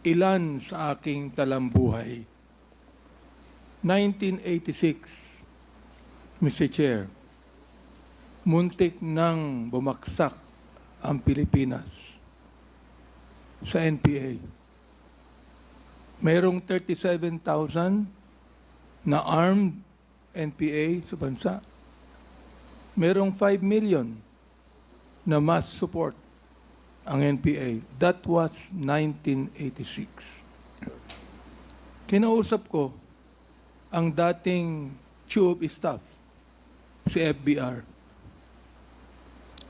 ilan sa aking talambuhay. 1986, Mr. Chair, muntik nang bumagsak ang Pilipinas sa NPA. Mayroong 37,000 na armed NPA sa bansa. Mayroong 5 million na mass support ang NPA. That was 1986. Kinausap ko ang dating Chief of Staff, si FBR,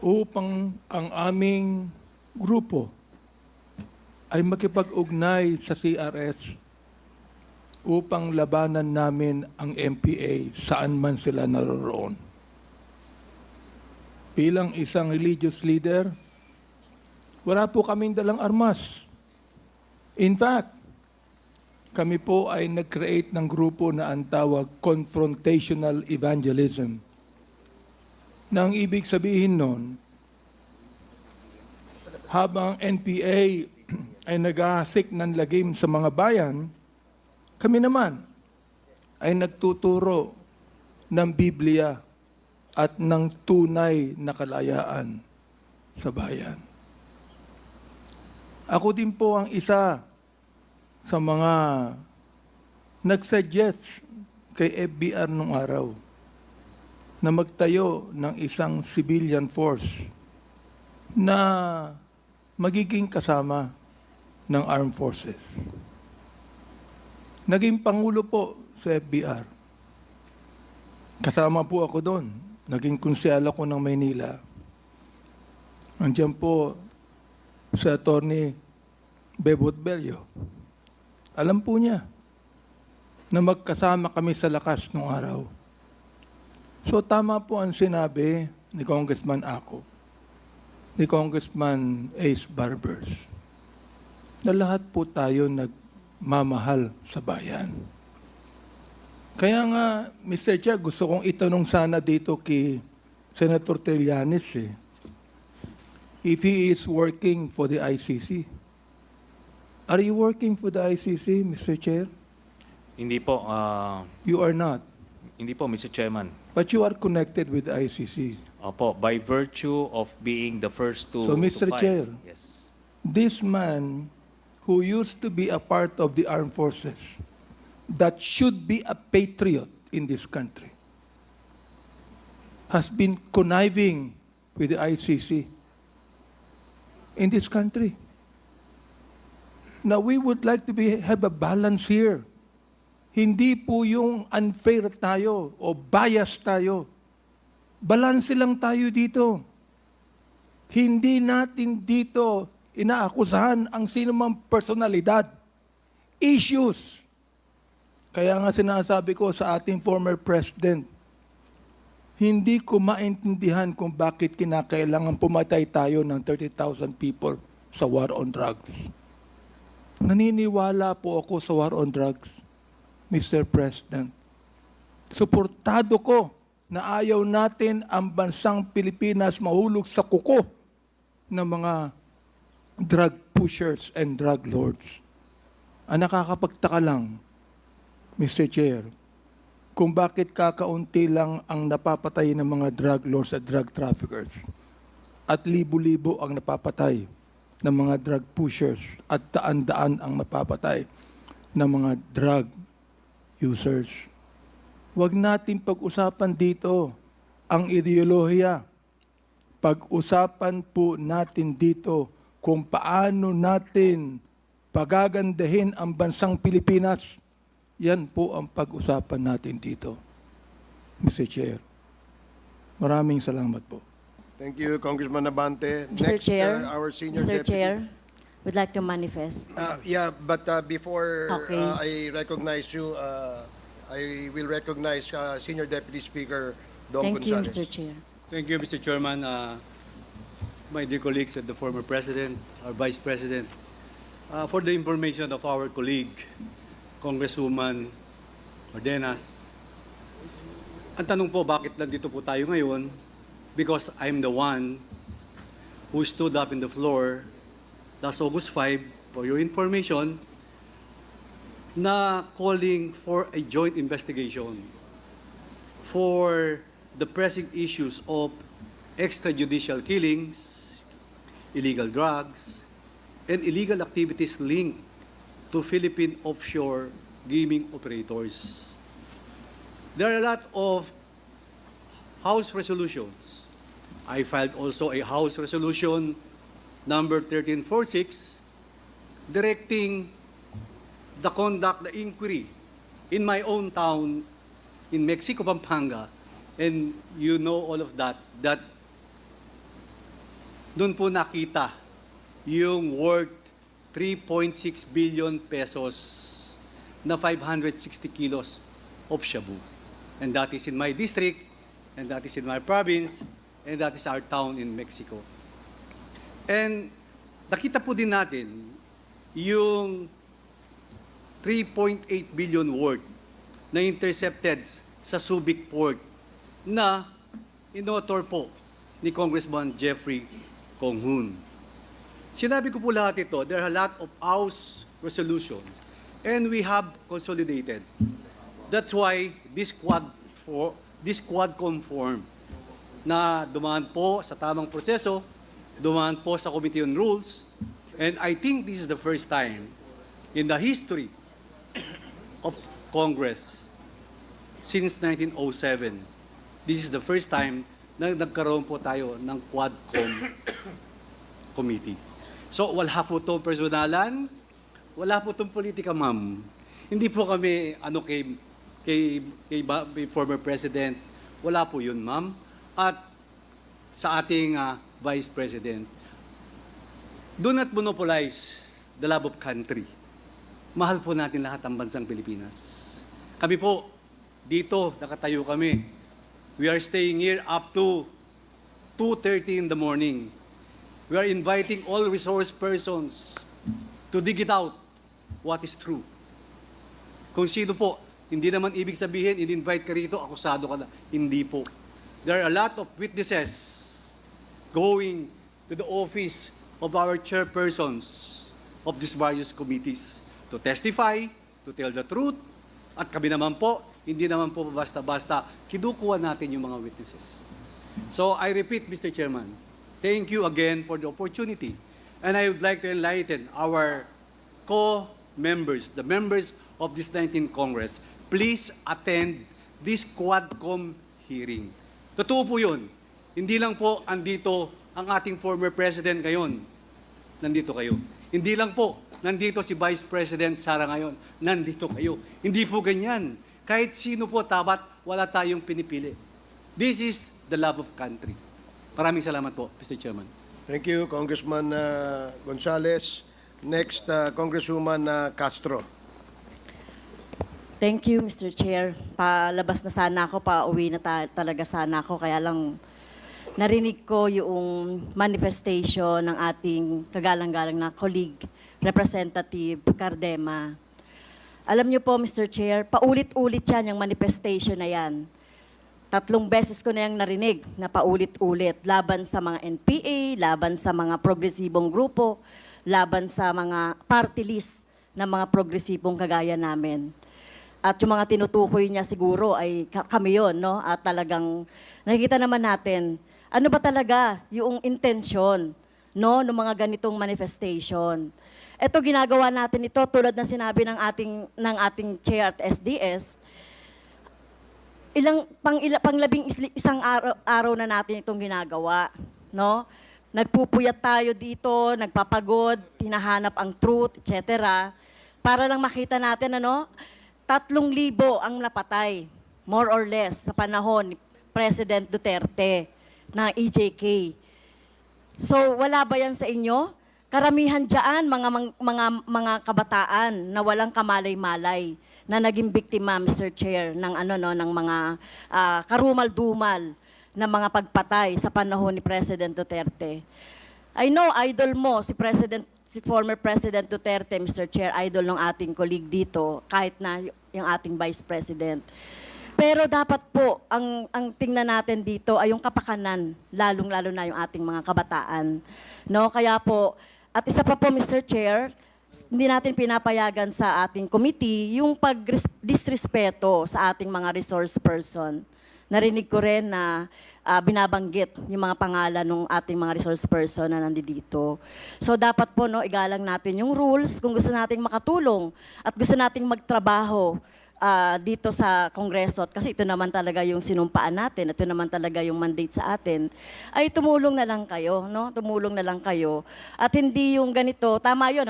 upang ang aming grupo ay makipag-ugnay sa CRS upang labanan namin ang MPA saan man sila naroroon. Bilang isang religious leader, wala po kaming dalang armas. In fact, kami po ay nag-create ng grupo na ang tawag confrontational evangelism. Na ang ibig sabihin nun, habang NPA ay naghahasik ng lagim sa mga bayan, kami naman ay nagtuturo ng Biblia at ng tunay na kalayaan sa bayan. Ako din po ang isa sa mga nag-suggest kay FBR nung araw na magtayo ng isang civilian force na magiging kasama ng armed forces. Naging pangulo po sa FBR. Kasama po ako doon. Naging konsyal ako ng Maynila. Andiyan po si Atty. Bebot Bello. Alam po niya na magkasama kami sa lakas nung araw. So tama po ang sinabi ni Congressman Acop, ni Congressman Ace Barbers, na lahat po tayo nagmamahal sa bayan. Kaya nga, Mr. Chair, gusto kong itanong sana dito kay Senator Trillanes if he is working for the ICC. Are you working for the ICC, Mr. Chair? Hindi po, You are not. hindi po, Mr. Chairman. But you are connected with the ICC. Opo, by virtue of being the first to So, Mr. to file. Chair, Yes. this man who used to be a part of the armed forces, that should be a patriot in this country, has been conniving with the ICC in this country. Now, we would like to have a balance here. Hindi po yung unfair tayo o bias tayo. Balance lang tayo dito. Hindi natin dito inaakusahan ang sinumang personalidad. Issues. Kaya nga sinasabi ko sa ating former president, hindi ko maintindihan kung bakit kinakailangan pumatay tayo ng 30,000 people sa war on drugs. Naniniwala po ako sa war on drugs, Mr. President. Suportado ko na ayaw natin ang bansang Pilipinas mahulog sa kuko ng mga drug pushers and drug lords. Ang nakakapagtaka lang, Mr. Chair, kung bakit kakaunti lang ang napapatay ng mga drug lords at drug traffickers at libo-libo ang napapatay ng mga drug pushers at daan-daan ang napapatay ng mga drug users. Huwag natin pag-usapan dito ang ideolohiya. Pag-usapan po natin dito kung paano natin pagagandahin ang bansang Pilipinas. Yan po ang pag-usapan natin dito, Mr. Chair. Maraming salamat po. Thank you, Congressman Abante. Mr. Next, Chair, our senior Mr. deputy. Chair, would like to manifest. Yeah, but before Okay. I recognize you, I will recognize Senior Deputy Speaker Dong Thank you, Gonzales. Mr. Chair. Thank you, Mr. Chairman. My dear colleagues and the former President, our Vice President, for the information of our colleague, Congresswoman Ordenas, ang tanong po, bakit nandito po tayo ngayon? Because I'm the one who stood up in the floor last August 5, for your information, na calling for a joint investigation for the pressing issues of extrajudicial killings, illegal drugs, and illegal activities linked to Philippine offshore gaming operators. There are a lot of House resolutions. I filed also a House resolution number 1346 directing the inquiry in my own town in Mexico, Pampanga, and you know all of that doon po nakita yung worth 3.6 billion pesos na 560 kilos of shabu. And that is in my district, and that is in my province, and that is our town in Mexico. And nakita po din natin yung 3.8 billion worth na intercepted sa Subic Port na inotor po ni Congressman Jeffrey Conghun. Sinabi ko po lahat ito, there are a lot of House resolutions and we have consolidated. That's why this Quadcom form na dumaan po sa tamang proseso, dumaan po sa Committee on Rules, and I think this is the first time in the history of Congress since 1907. This is the first time na nagkaroon po tayo ng Quadcom Committee. So wala po itong personalan, wala po itong politika, ma'am. Hindi po kami kay former President, wala po yun, ma'am. At sa ating Vice President, do not monopolize the love of country. Mahal po natin lahat ang bansang Pilipinas. Kami po, dito, nakatayo kami. We are staying here up to 2:30 in the morning. We are inviting all resource persons to dig it out what is true. Kung sino po, hindi naman ibig sabihin, in-invite ka rito, akusado ka na. Hindi po. There are a lot of witnesses going to the office of our chairpersons of these various committees to testify, to tell the truth, at kami naman po, hindi naman po basta-basta, kinukuha natin yung mga witnesses. So I repeat, Mr. Chairman, thank you again for the opportunity. And I would like to enlighten our co-members, the members of this 19th Congress, please attend this Quadcom hearing. Totoo po yun. Hindi lang po andito ang ating former President ngayon. Nandito kayo. Hindi lang po nandito si Vice President Sara ngayon. Nandito kayo. Hindi po ganyan. Kahit sino po dapat wala tayong pinipili. This is the love of country. Maraming salamat po, Mr. Chairman. Thank you, Congressman Gonzales. Next, Congresswoman Castro. Thank you, Mr. Chair. Palabas na sana ako, pauwi na talaga sana ako. Kaya lang narinig ko yung manifestation ng ating kagalang-galang na colleague, Representative Cardema. Alam niyo po, Mr. Chair, paulit-ulit yan yung manifestation na yan. 3 beses ko na yung narinig na paulit-ulit. Laban sa mga NPA, laban sa mga progresibong grupo, laban sa mga party list ng mga progresibong kagaya namin. At yung mga tinutukoy niya siguro ay kami yun, no? At talagang nakikita naman natin, ano ba talaga yung intensyon, no, ng mga ganitong manifestation. Ito, ginagawa natin ito tulad na sinabi ng ating chair at SDS, panglabing isang araw na natin itong ginagawa, no? Nagpupuyat tayo dito, nagpapagod, hinahanap ang truth, etc. Para lang makita natin, 3,000 ang napatay, more or less, sa panahon ni President Duterte na EJK. So, wala ba yan sa inyo? Karamihan dyan, mga kabataan na walang kamalay-malay na naging biktima, Mr. Chair, ng ng mga karumal-dumal na mga pagpatay sa panahon ni President Duterte. I know idol mo si former President Duterte, Mr. Chair, idol ng ating colleague dito, kahit na yung ating Vice President. Pero dapat po ang tingnan natin dito ay yung kapakanan, lalong-lalo na yung ating mga kabataan. No, kaya po at isa pa po, Mr. Chair, hindi natin pinapayagan sa ating committee yung pag-disrespeto sa ating mga resource person. Narinig ko rin na binabanggit yung mga pangalan ng ating mga resource person na nandito. So dapat po, igalang natin yung rules kung gusto nating makatulong at gusto nating magtrabaho dito sa Kongreso. Kasi ito naman talaga yung sinumpaan natin, ito naman talaga yung mandate sa atin, ay tumulong na lang kayo, no? Tumulong na lang kayo. At hindi yung ganito, tama yun,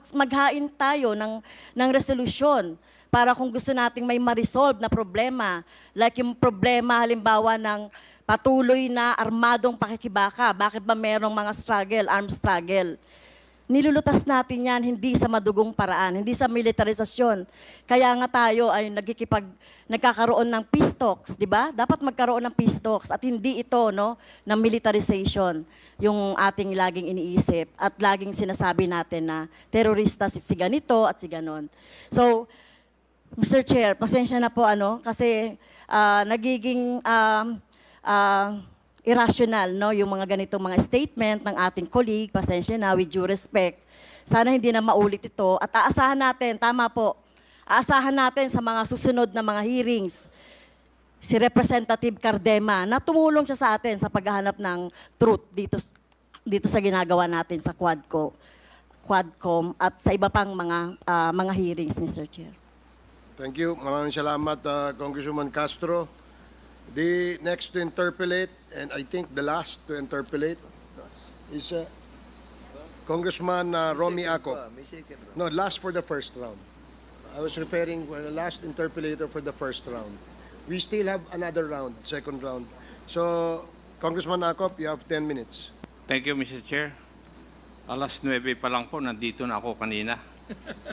maghain tayo ng resolusyon para kung gusto nating may ma-resolve na problema, like yung problema halimbawa ng patuloy na armadong pakikibaka, bakit ba merong mga armed struggle? Nilulutas natin yan hindi sa madugong paraan, hindi sa militarisasyon. Kaya nga tayo ay nagkakaroon ng peace talks, di ba? Dapat magkaroon ng peace talks at hindi ito, ng militarization, yung ating laging iniisip at laging sinasabi natin na terorista si ganito at si ganon. So, Mr. Chair, pasensya na po kasi nagiging irrational, yung mga ganitong mga statement ng ating colleague, pasensya na, with due respect. Sana hindi na maulit ito at aasahan natin, tama po, aasahan natin sa mga susunod na mga hearings si Representative Cardema na tumulong siya sa atin sa paghahanap ng truth dito sa ginagawa natin sa Quadcom at sa iba pang mga hearings, Mr. Chair. Thank you. Maraming salamat, Congresswoman Castro. The next to interpolate, and I think the last to interpolate, is Congressman Romy Acop. No, last for the first round. I was referring for the last interpolator for the first round. We still have another round, second round. So, Congressman Acop, you have 10 minutes. Thank you, Mr. Chair. Alas 9 pa lang po, nandito na ako kanina.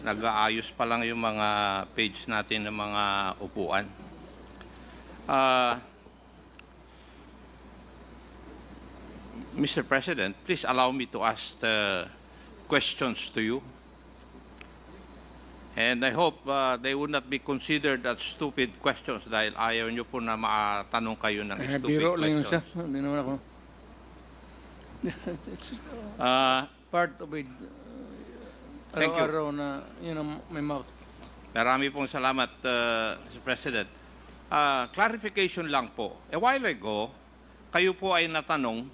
Nag-aayos pa lang yung mga page natin ng mga upuan. Mr. President, please allow me to ask questions to you. And I hope they would not be considered as stupid questions dahil ayaw nyo po na matanong kayo ng stupid Biro lang yun, sir. questions. Hindi naman ako. Part of it. Thank you. Araw-araw na, may mouth. Marami pong salamat, Mr. President. Clarification lang po. A while ago, kayo po ay natanong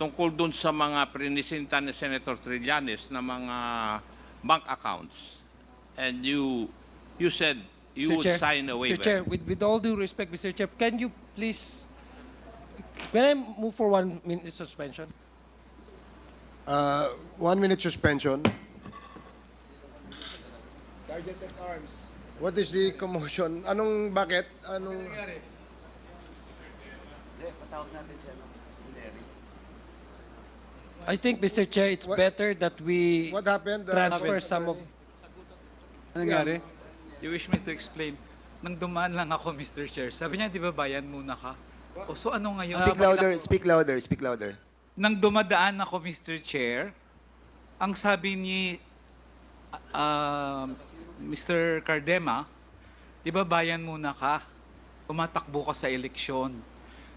tungkol dun sa mga prinisinta ni Senator Trillanes na mga bank accounts. And you said you would sign a waiver. Mr. Chair, with all due respect, Mr. Chair, can you please, can I move for 1 minute suspension? 1 minute suspension. Sergeant at Arms. What is the commotion? Bakit? Patawag natin siya, I think, Mr. Chair, it's better that we What happened? transfer some of... Ano nangyari? You wish me to explain? Nang dumaan lang ako, Mr. Chair, sabi niya, di ba bayan muna ka? O so ano ngayon? Speak louder, speak louder, speak louder. Nang dumadaan ako, Mr. Chair, ang sabi ni Mr. Cardema, di ba bayan muna ka? Tumatakbo ka sa eleksyon.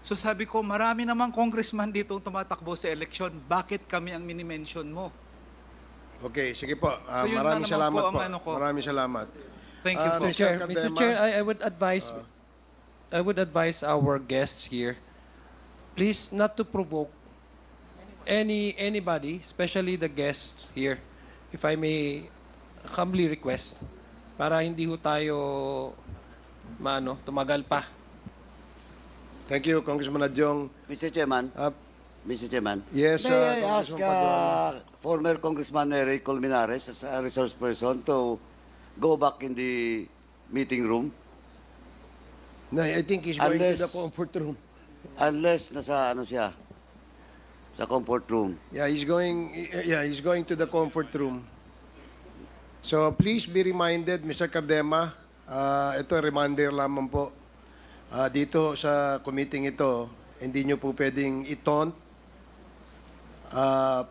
So sabi ko, marami namang congressman dito tumatakbo sa eleksyon. Bakit kami ang minimension mo? Okay, sige po. So yun Maraming na naman salamat po po. ang ano ko. Maraming salamat. Thank you, Mr. Mr. Chair, Cardema. Mr. Chair, I would advise our guests here, please not to provoke anybody, especially the guests here, if I may humbly request, para hindi ho tayo tumagal pa. Thank you, Congressman Adjong. Mr. Chairman, Mr. Chairman, Yes, may I ask Congressman Paduano. former Congressman Eric Colmenares as a resource person to go back in the meeting room? No, I think he's going to Unless- the comfort room. Unless nasa ano siya, sa comfort room. Yeah, he's going to the comfort room. So please be reminded, Mr. Cardema, ito reminder lamang po. Dito sa committee ito, hindi nyo po pwedeng itaunt,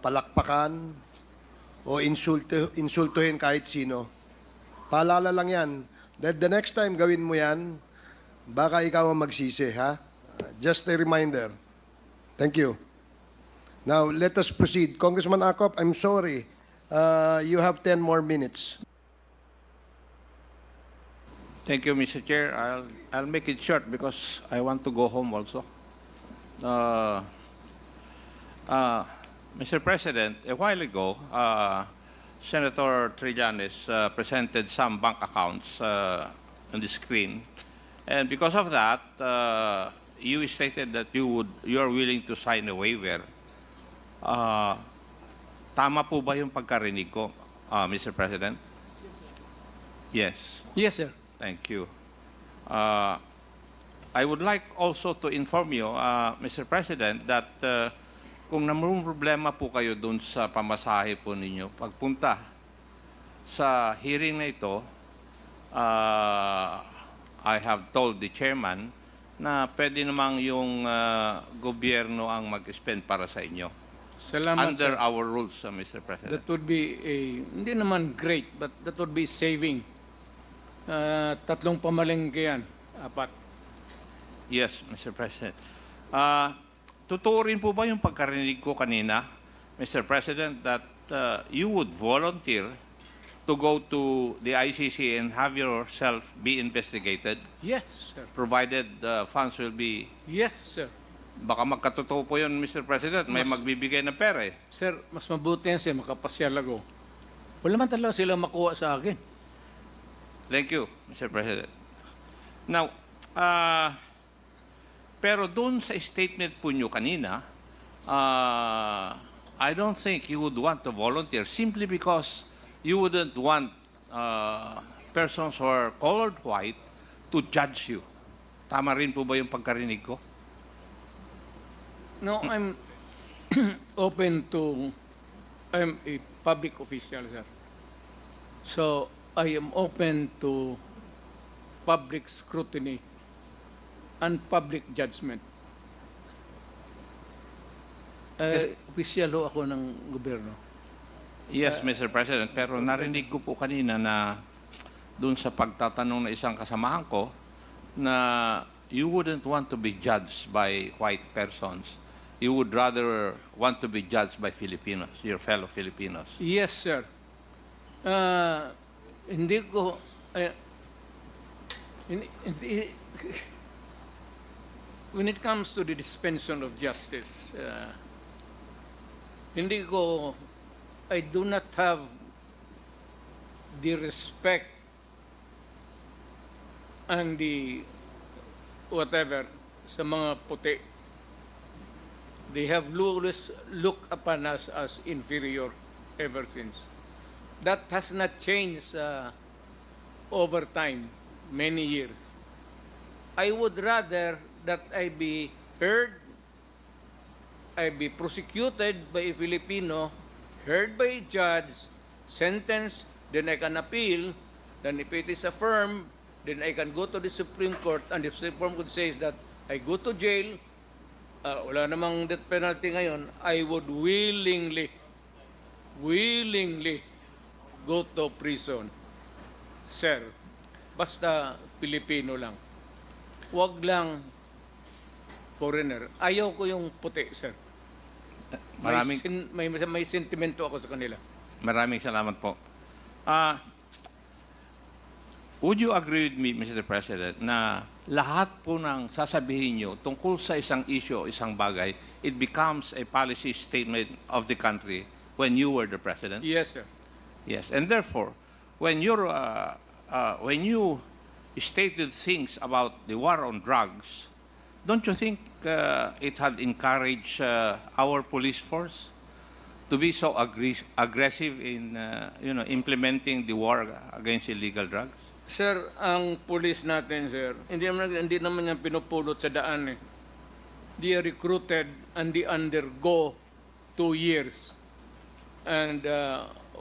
palakpakan, o insultuhin kahit sino. Paalala lang yan. That the next time gawin mo yan, baka ikaw ang magsisi, ha? Just a reminder. Thank you. Now, let us proceed. Congressman Acop, I'm sorry. You have 10 more minutes. Thank you, Mr. Chair. I'll make it short because I want to go home also. Mr. President, a while ago, Senator Trillanes presented some bank accounts on the screen, and because of that, you stated that you are willing to sign a waiver. Tama po ba yung pagkarinig ko, Mr. President? Yes. Yes, sir. Thank you. I would like also to inform you, Mr. President, that kung namang problema po kayo doon sa pamasahe po ninyo, pagpunta sa hearing na ito, I have told the chairman na pwede namang yung gobyerno ang mag-spend para sa inyo. Salamat, Under sir. our rules, Mr. President. That would be hindi naman great, but that would be saving. 3 pamalengke yan, 4. Yes, Mr. President. Totoo rin po ba yung pagkarinig ko kanina, Mr. President, that you would volunteer to go to the ICC and have yourself be investigated, Yes, sir. provided funds will be... Yes, sir. Baka magkatotoo po yun, Mr. President. May magbibigay ng pera eh. Sir, mas mabuti yan siya makapasyal ako. Wala man talaga sila makuha sa akin. Thank you, Mr. President. Now, pero doon sa statement po nyo kanina, I don't think you would want to volunteer simply because you wouldn't want persons who are colored white to judge you. Tama rin po ba yung pagkarinig ko? No, I'm open to... I'm a public official, sir. So, I am open to public scrutiny and public judgment. Official ho ako ng gobyerno. Yes, Mr. President. Pero narinig ko po kanina na doon sa pagtatanong ng isang kasamahan ko na you wouldn't want to be judged by white persons. You would rather want to be judged by Filipinos, your fellow Filipinos. Yes, sir. Hindi ko... when it comes to the dispensation of justice, hindi ko... I do not have the respect and the whatever sa mga puti. They have always looked upon us as inferior ever since. That has not changed over time, many years. I would rather that I be heard I be prosecuted by a Filipino, heard by a judge, sentenced, then I can appeal, then if it is affirmed, then I can go to the Supreme Court, and the Supreme Court says that I go to jail, wala namang death penalty ngayon, I would willingly go to prison. Sir, basta Pilipino lang. Huwag lang foreigner. Ayaw ko yung puti, sir. May sentimento ako sa kanila. Maraming salamat po. Would you agree with me, Mr. President, na lahat po ng sasabihin nyo tungkol sa isang issue, isang bagay, it becomes a policy statement of the country when you were the President? Yes, sir. Yes, and therefore, when you stated things about the war on drugs, don't you think it had encouraged our police force to be so aggressive in implementing the war against illegal drugs? Sir, ang police natin, sir, hindi naman yan pinupulot sa daan. They are recruited and they undergo 2 years. And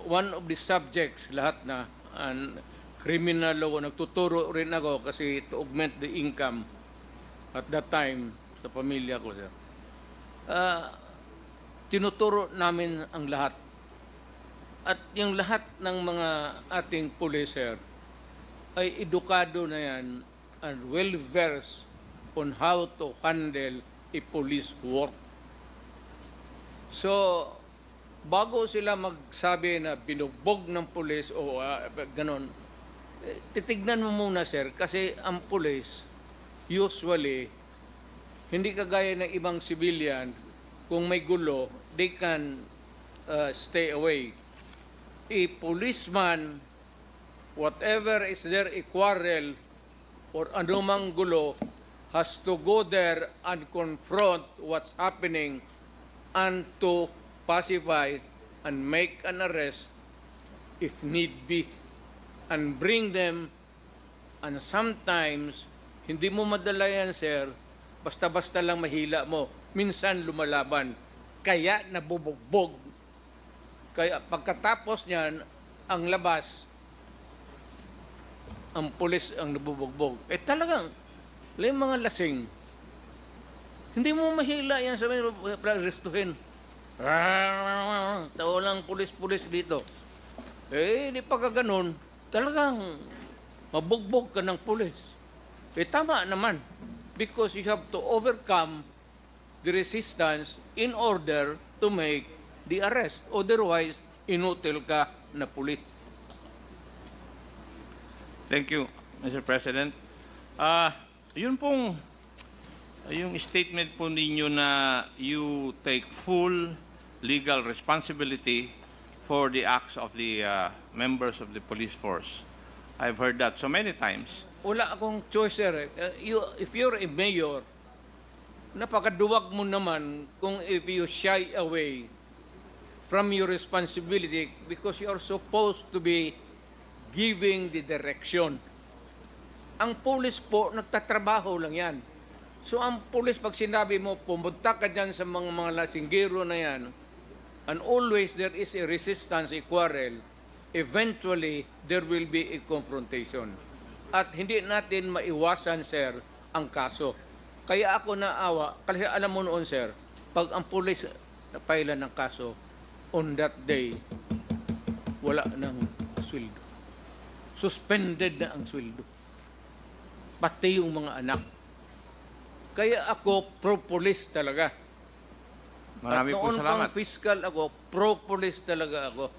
one of the subjects, lahat na, and criminal law, nagtuturo rin ako kasi to augment the income at that time sa pamilya ko, sir. Tinuturo namin ang lahat. At yung lahat ng mga ating police, sir, ay edukado na yan and well-versed on how to handle a police work. So, bago sila magsabi na binugbog ng police o ganon, titignan mo muna, sir, kasi ang police, usually, hindi kagaya ng ibang civilian, kung may gulo, they can stay away. A policeman, whatever is there, a quarrel or anumang gulo, has to go there and confront what's happening and to pacify and make an arrest if need be and bring them. And sometimes, hindi mo madala yan, sir, basta-basta lang mahila mo. Minsan lumalaban. Kaya nabubugbog. Kaya pagkatapos niyan, ang labas, ang pulis ang nabubugbog. Talagang, yung mga lasing, hindi mo mahila yan sa mga restuhin. Tao lang pulis-pulis dito. Di pagka ganun, talagang mabugbog ka ng pulis. Tama naman. Because you have to overcome the resistance in order to make the arrest. Otherwise, inutil ka na pulis. Thank you, Mr. President. Yun pong, yung statement po ninyo na you take full legal responsibility for the acts of the members of the police force. I've heard that so many times. Wala akong choice, sir. If you're a mayor, napakaduwag mo naman kung if you shy away from your responsibility because you are supposed to be giving the direction. Ang pulis po, nagtatrabaho lang yan. So ang pulis, pag sinabi mo, pumunta ka dyan sa mga lasinggero na yan, and always there is a resistance, a quarrel, eventually there will be a confrontation. At hindi natin maiwasan, sir, ang kaso. Kaya ako naawa, kasi alam mo noon, sir, pag ang pulis napailan ng kaso, on that day, wala nang sweldo. Suspended na ang sweldo. Pati yung mga anak. Kaya ako pro-police talaga. Marami po salamat. At noon pang fiscal ako, pro-police talaga ako.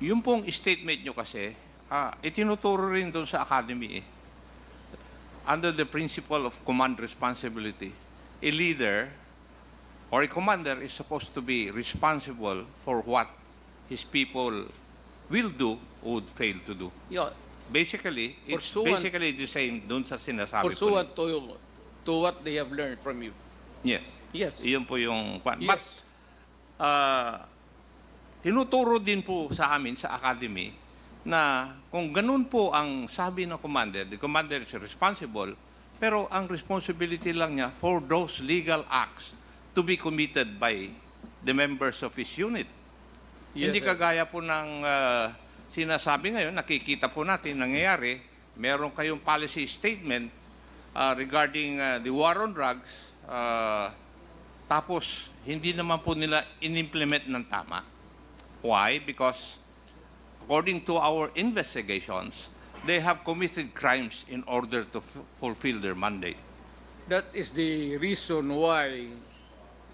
Yung pong statement nyo kasi, itinuturo rin doon sa academy under the principle of command responsibility. A leader or a commander is supposed to be responsible for what his people will do or would fail to do. Yeah. Basically, it's basically the same doon sa sinasabi po. Pursuant to what they have learned from you. Yes. Yes. Iyon po yung... Yes. But, tinuturo din po sa amin sa academy na kung ganun po ang sabi ng commander, the commander is responsible, pero ang responsibility lang niya for those legal acts to be committed by the members of his unit. Yes, Hindi sir. kagaya po ng sinasabi ngayon, nakikita po natin nangyayari, meron kayong policy statement regarding the war on drugs, tapos hindi naman po nila in-implement ng tama. Why? Because according to our investigations, they have committed crimes in order to fulfill their mandate. That is the reason why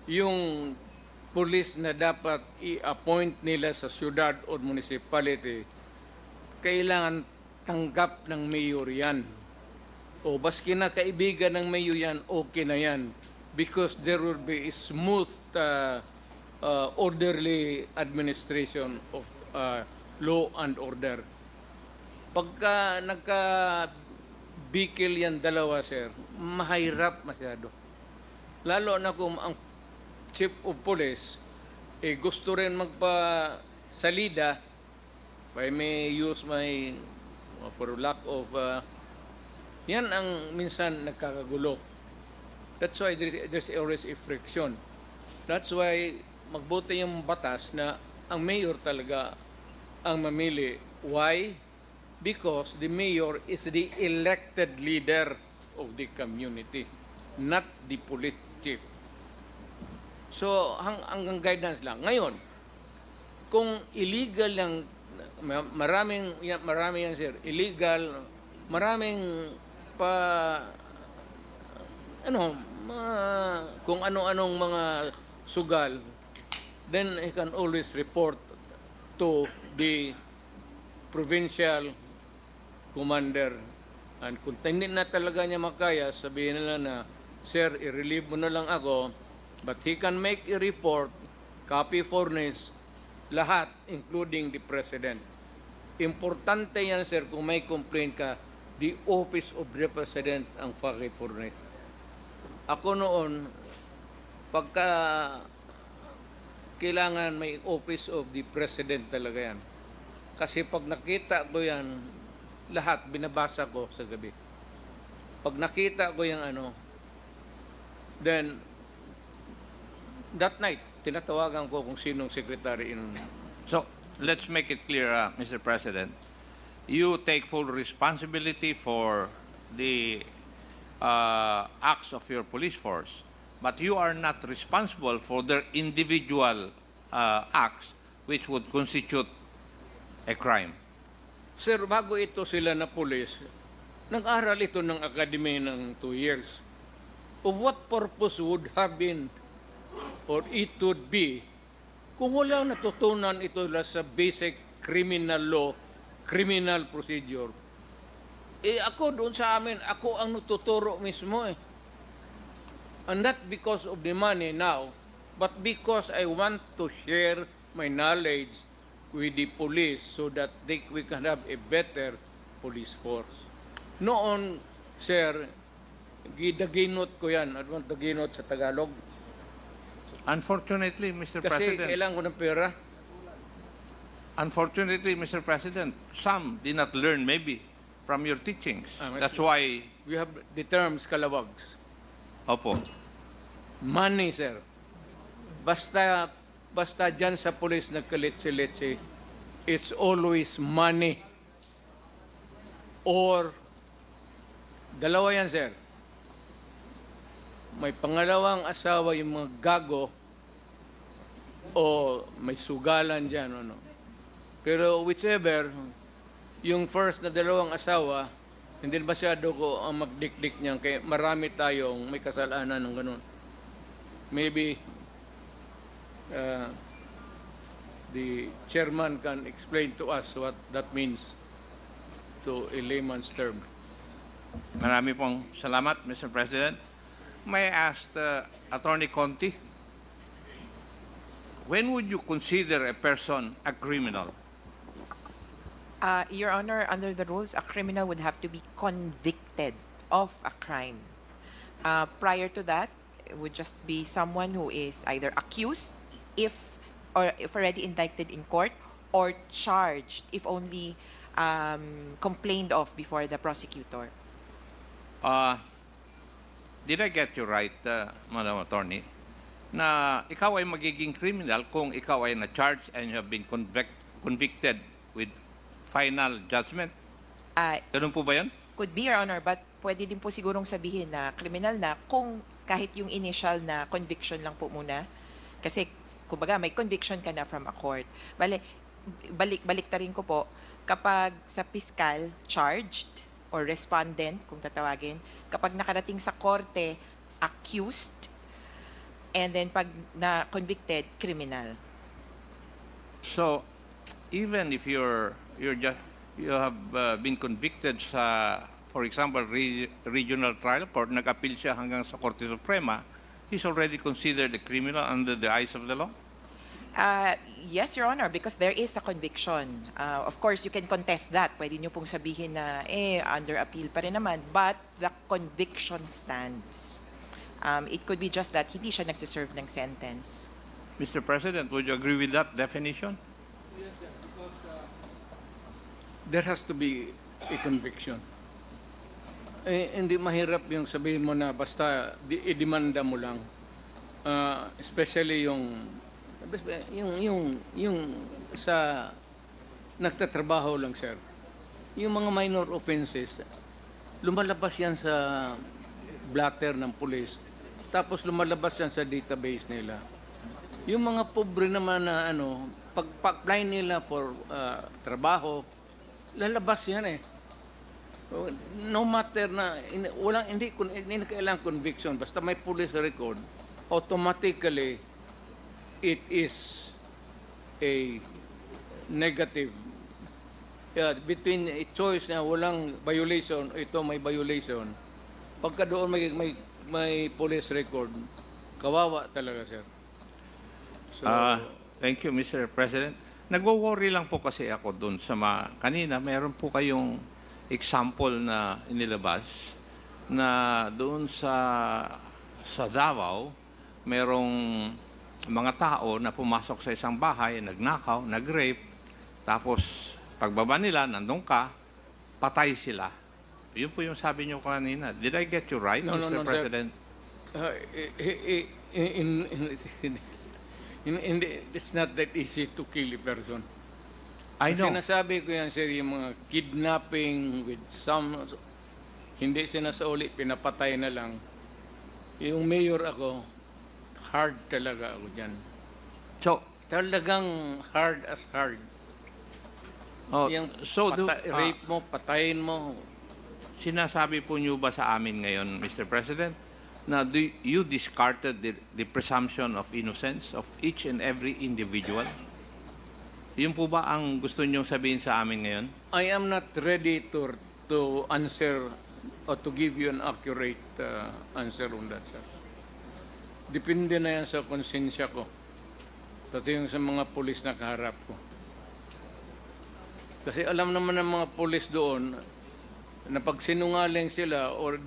yung police na dapat i-appoint nila sa syudad o municipality, kailangan tanggap ng mayor yan. O baski na kaibigan ng mayor yan, okay na yan. Because there will be a smooth, orderly administration of law and order. Pagka nagka-bikil yan dalawa, sir, mahirap masyado. Lalo na kung ang chief of police gusto rin magpa-salida, if I may use my, for lack of, yan ang minsan nagkakagulo. That's why there's always a friction. That's why magbuti yung batas na ang mayor talaga ang mamili. Why? Because the mayor is the elected leader of the community, not the police chief. So, hanggang guidance lang. Ngayon, kung illegal yung, maraming yan, sir, illegal, maraming kung ano-anong mga sugal, then I can always report to the provincial commander. And kung hindi na talaga niya makaya, sabihin nila na, sir, i-relieve mo na lang ako, but he can make a report, copy furnish, lahat, including the president. Importante yan, sir, kung may complaint ka, the office of the president ang copy furnish. Ako noon, pagka kailangan may office of the president talaga yan. Kasi pag nakita ko yan, lahat binabasa ko sa gabi. Pag nakita ko yung then that night, tinatawagan ko kung sinong secretary in. So, let's make it clear, Mr. President. You take full responsibility for the acts of your police force, but you are not responsible for their individual acts which would constitute a crime. Sir, bago ito sila na pulis, nag-aral ito ng academy ng 2 years. Of what purpose would have been or it would be kung walang natutunan ito sa basic criminal law, criminal procedure? Ako doon sa amin, ako ang natuturo mismo . And not because of the money now, but because I want to share my knowledge with the police so that we can have a better police force. Noon, sir, gidaginot ko yan. Ano ang daginot sa Tagalog? Unfortunately, Mr. Kasi President. kailangan ko ng pera. Unfortunately, Mr. President, some did not learn maybe from your teachings. That's why. We have the terms kalawags. Opo. Money, sir. Basta dyan sa police nagkalitsi-litsi, it's always money. Or, dalawa yan, sir. May pangalawang asawa yung mga gago o may sugalan dyan. Pero whichever, yung first na dalawang asawa, hindi masyado ko ang magdikdik niyan kaya marami tayong may kasalanan ng ganun. Maybe the chairman can explain to us what that means to a layman's term. Marami pong salamat, Mr. President. May I ask Attorney Conti, when would you consider a person a criminal? Your Honor, under the rules, a criminal would have to be convicted of a crime. Prior to that, it would just be someone who is either accused, if already indicted in court, or charged, if only complained of before the prosecutor. Did I get you right, Madam Attorney? na ikaw ay magiging criminal kung ikaw ay na-charge and you have been convicted with final judgment? Ganun po ba yan? Could be, Your Honor, but pwede din po sigurong sabihin na criminal na kung kahit yung initial na conviction lang po muna. Kasi, kumbaga, may conviction ka na from a court. Balik ta rin ko po, kapag sa fiscal, charged, or respondent, kung tatawagin, kapag nakarating sa korte, accused, and then pag na-convicted, criminal. So, even if you have been convicted sa, for example, regional trial court, nag-appeal siya hanggang sa Korte Suprema, he's already considered a criminal under the eyes of the law? Yes, Your Honor, because there is a conviction. Of course, you can contest that. Pwede nyo pong sabihin na, under appeal pa rin naman. But the conviction stands. It could be just that hindi siya nagsiserve ng sentence. Mr. President, would you agree with that definition? Yes, sir, because there has to be a conviction. Hindi mahirap yung sabihin mo na basta i-demanda mo lang. Especially yung sa nagtatrabaho lang, sir. Yung mga minor offenses, lumalabas yan sa blatter ng pulis. Tapos lumalabas yan sa database nila. Yung mga pobre naman na pag-apply nila for trabaho, lalabas yan eh. No matter na, hindi kailangan conviction, basta may police record, automatically, it is a negative. Between a choice na walang violation, ito may violation, pagka doon may police record, kawawa talaga, sir. So, thank you, Mr. President. Nagwo-worry lang po kasi ako doon sa kanina, meron po kayong example na inilabas na doon sa Davao, merong mga tao na pumasok sa isang bahay, nagnakaw, nag-rape, tapos pagbaba nila, nandun ka, patay sila. Yun po yung sabi niyo kanina. Did I get you right, Mr. President? It's not that easy to kill a person. I know. Sinasabi ko yan, sir, yung mga kidnapping with hindi sinasauli, pinapatay na lang. Yung mayor ako, hard talaga ako dyan. So, talagang hard as hard. Yung rape mo, patayin mo. Sinasabi po niyo ba sa amin ngayon, Mr. President, na you discarded the presumption of innocence of each and every individual? Yun po ba ang gusto niyong sabihin sa amin ngayon? I am not ready to answer or to give you an accurate answer on that, sir. Depende na yan sa konsensya ko. Pati yung sa mga pulis na kaharap ko. Kasi alam naman ng mga pulis doon na pag sinungaling sila or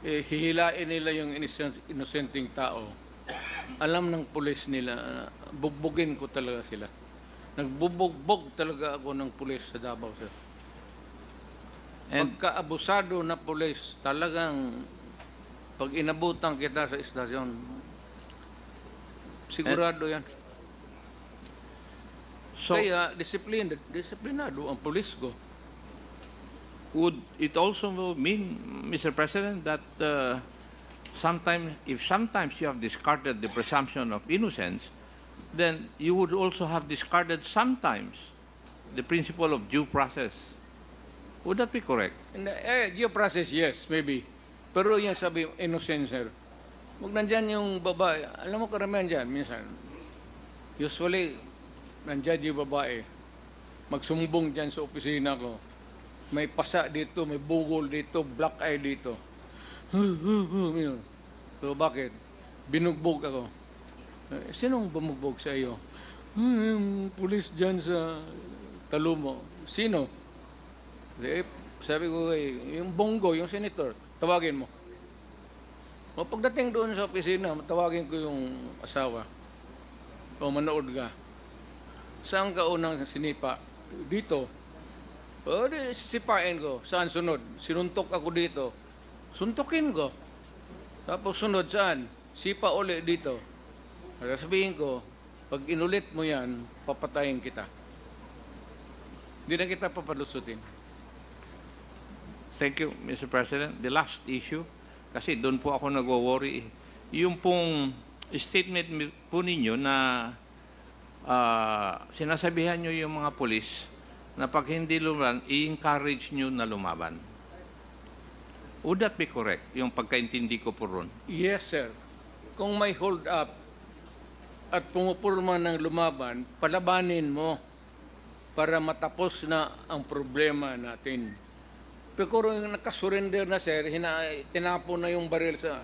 hihilain nila yung inosenteng tao, alam ng pulis nila, bugbugin ko talaga sila. Nagbubugbog talaga ako ng pulis sa Davao, sir. Pagka-abusado na pulis, talagang pag inabutan kita sa istasyon, sigurado yan. So, kaya disiplinado ang pulis ko. Would it also mean, Mr. President, that if sometimes you have discarded the presumption of innocence, then you would also have discarded sometimes the principle of due process? Would that be correct? Due process, yes, maybe. Pero yung sabi, innocent, sir. Huwag nandyan yung babae. Alam mo karamihan dyan, minsan. Usually, nandyan yung babae. Magsumbong dyan sa opisina ko. May pasa dito, may bugol dito, black eye dito. So bakit? Binugbog ako. Sinong bumugbog sa iyo? Pulis dyan sa Talumo. Sino? Sabi ko, yung Bongo, yung senator, tawagin mo. O pagdating doon sa opisina, tawagin ko yung asawa. O manood ka. Saan ka unang sinipa? Dito. O, sipain ko. Saan sunod? Sinuntok ako dito. Suntokin ko. Tapos sunod saan? sipa uli dito. Sabihin ko, pag inulit mo yan, papatayin kita. Hindi na kita papalusutin. Thank you, Mr. President. The last issue, kasi doon po ako nag-worry. Yung pong statement po ninyo na sinasabihan nyo yung mga polis na pag hindi lumaban, i-encourage nyo na lumaban. Would that be correct, yung pagkaintindi ko po ron? Yes, sir. Kung may hold up at pumupurma ng lumaban, palabanin mo para matapos na ang problema natin. Pero kung nakasurrender na, sir, tinapon na yung baril sa...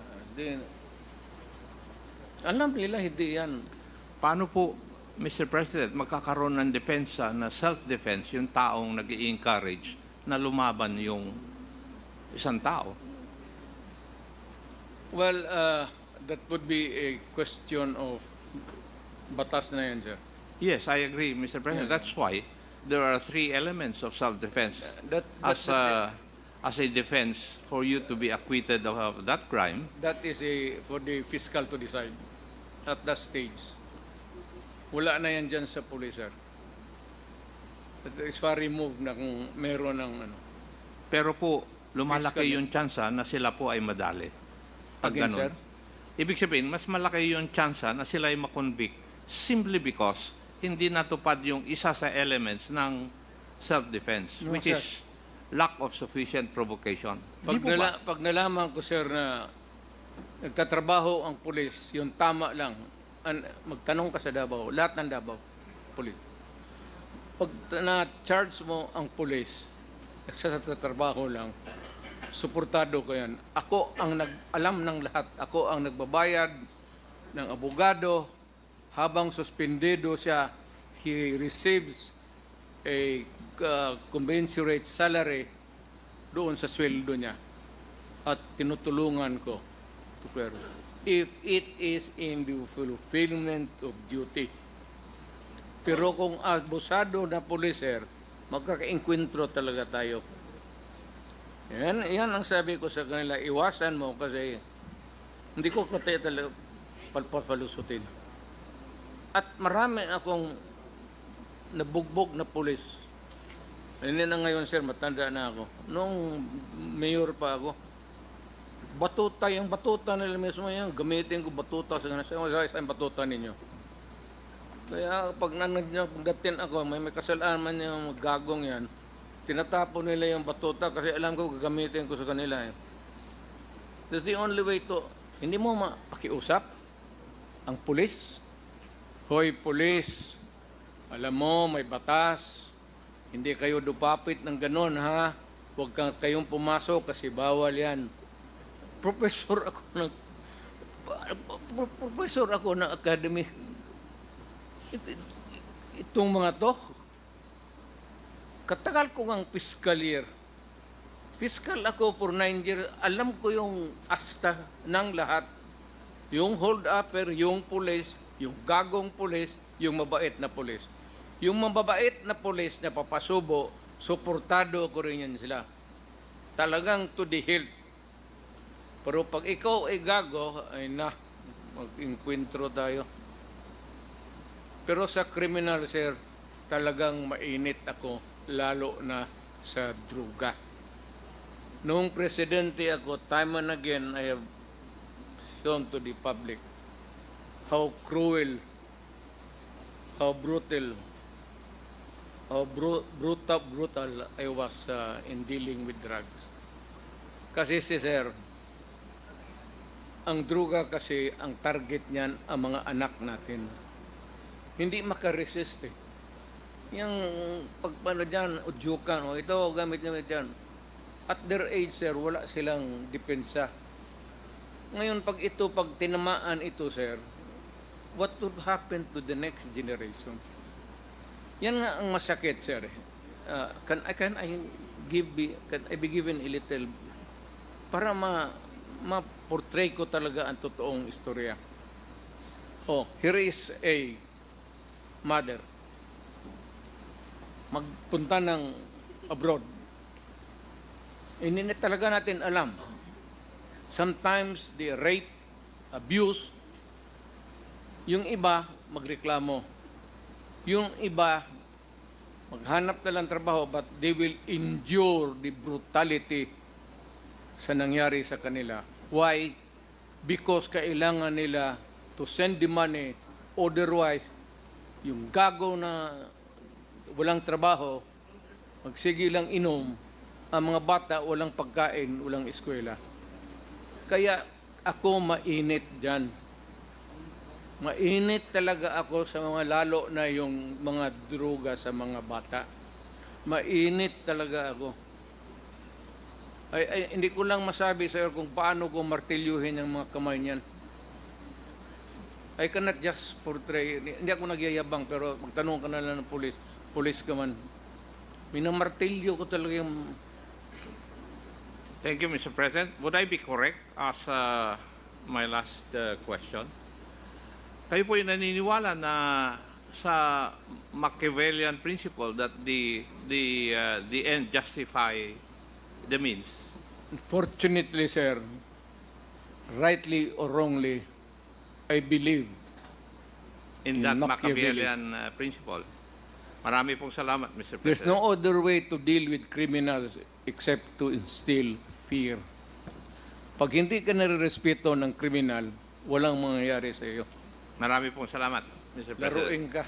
alam nila, hindi yan. Paano po, Mr. President, magkakaroon ng depensa na self-defense yung taong nag-i-encourage na lumaban yung isang tao? Well, that would be a question of batas na yan, sir. Yes, I agree, Mr. President. That's why there are 3 elements of self-defense as a defense for you to be acquitted of that crime. That is for the fiscal to decide at that stage. Wala na yan dyan sa police, sir. That is far removed na kung meron ng ano. Pero po, lumalaki Fiscal. yung tsansa na sila po ay madali. Pag Again, ganun. sir? Ibig sabihin, mas malaki yung tsansa na sila ay makonvict simply because hindi natupad yung isa sa elements ng self-defense, No, which sir. is lack of sufficient provocation. Di po ba? Pag nalaman ko, sir, na nagtatrabaho ang pulis, yung tama lang, magtanong ka sa Davao, lahat ng Davao, pulis. Pag na-charge mo ang pulis, nagsasatrabaho lang, suportado ko yan. Ako ang nag-alam ng lahat. Ako ang nagbabayad ng abogado. Habang suspendido siya, he receives a commensurate salary doon sa sweldo niya. At tinutulungan ko to clear. If it is in the fulfillment of duty. Pero kung abusado na puliser, magkaka-enkwentro talaga tayo. Yan ang sabi ko sa kanila, iwasan mo kasi hindi ko kaya talaga palusutin. At marami akong nabugbog na pulis. Hindi na ngayon, sir, matanda na ako. Nung mayor pa ako, yung batuta nila mismo yan, gamitin ko batuta sa kanila. Saan batuta ninyo? Kaya pag nanagdatin ako, may kasalanan yung gagong yan, tinatapon nila yung batuta kasi alam ko gagamitin ko sa kanila. That's the only way to, hindi mo mapakiusap ang pulis. Hoy, pulis, alam mo, may batas. Hindi kayo dupapit ng ganon, ha? Huwag kayong pumasok kasi bawal yan. Professor ako ng academy. Itong mga to, katagal ko ng fiscal year. Fiscal ako for 9 years. Alam ko yung asta ng lahat. Yung hold-upper, yung pulis, yung gagong pulis, yung mabait na pulis. Yung mababait na pulis na papasubo, suportado ko rin yan sila. Talagang to the hilt. Pero pag ikaw ay gago, ay mag-enkwentro tayo. Pero sa criminal, sir, talagang mainit ako, lalo na sa druga. Noong presidente ako, time and again, I have shown to the public how cruel, how brutal, how brutal I was in dealing with drugs. Kasi sir, ang druga kasi, ang target niyan, ang mga anak natin. Hindi makaresist eh. Yung pagpano dyan, udyukan, ito, gamit dyan. At their age, sir, wala silang depensa. Ngayon, pag tinamaan ito, sir, what would happen to the next generation? Yan nga ang masakit, sir. Can I be given a little para ma-portray ko talaga ang totoong istorya. Here is a mother. Magpunta ng abroad. Hindi na talaga natin alam. Sometimes they rape abused. Yung iba, magreklamo. Yung iba, maghanap na lang trabaho, but they will endure the brutality sa nangyari sa kanila. Why? Because kailangan nila to send the money. Otherwise, yung gago na walang trabaho, magsige lang inom, ang mga bata walang pagkain, walang eskwela. Kaya ako mainit dyan. Mainit talaga ako sa mga lalo na yung mga droga sa mga bata. Mainit talaga ako. Hindi ko lang masabi sa iyo kung paano ko martilyuhin ang mga kamay niyan. I cannot just portray, hindi ako nagyayabang, pero magtanong ka na lang ng pulis ka man. Minamartilyo ko talaga yung... Thank you, Mr. President. Would I be correct as my last question? Kayo po yung naniniwala na sa Machiavellian principle that the end justify the means? Unfortunately, sir, rightly or wrongly, I believe In that Machiavellian principle. Marami pong salamat, Mr. President. There's no other way to deal with criminals except to instill fear. Pag hindi ka nare-respeto ng kriminal, walang mangyayari sa iyo. Marami pong salamat, Mr. President. Laruin ka.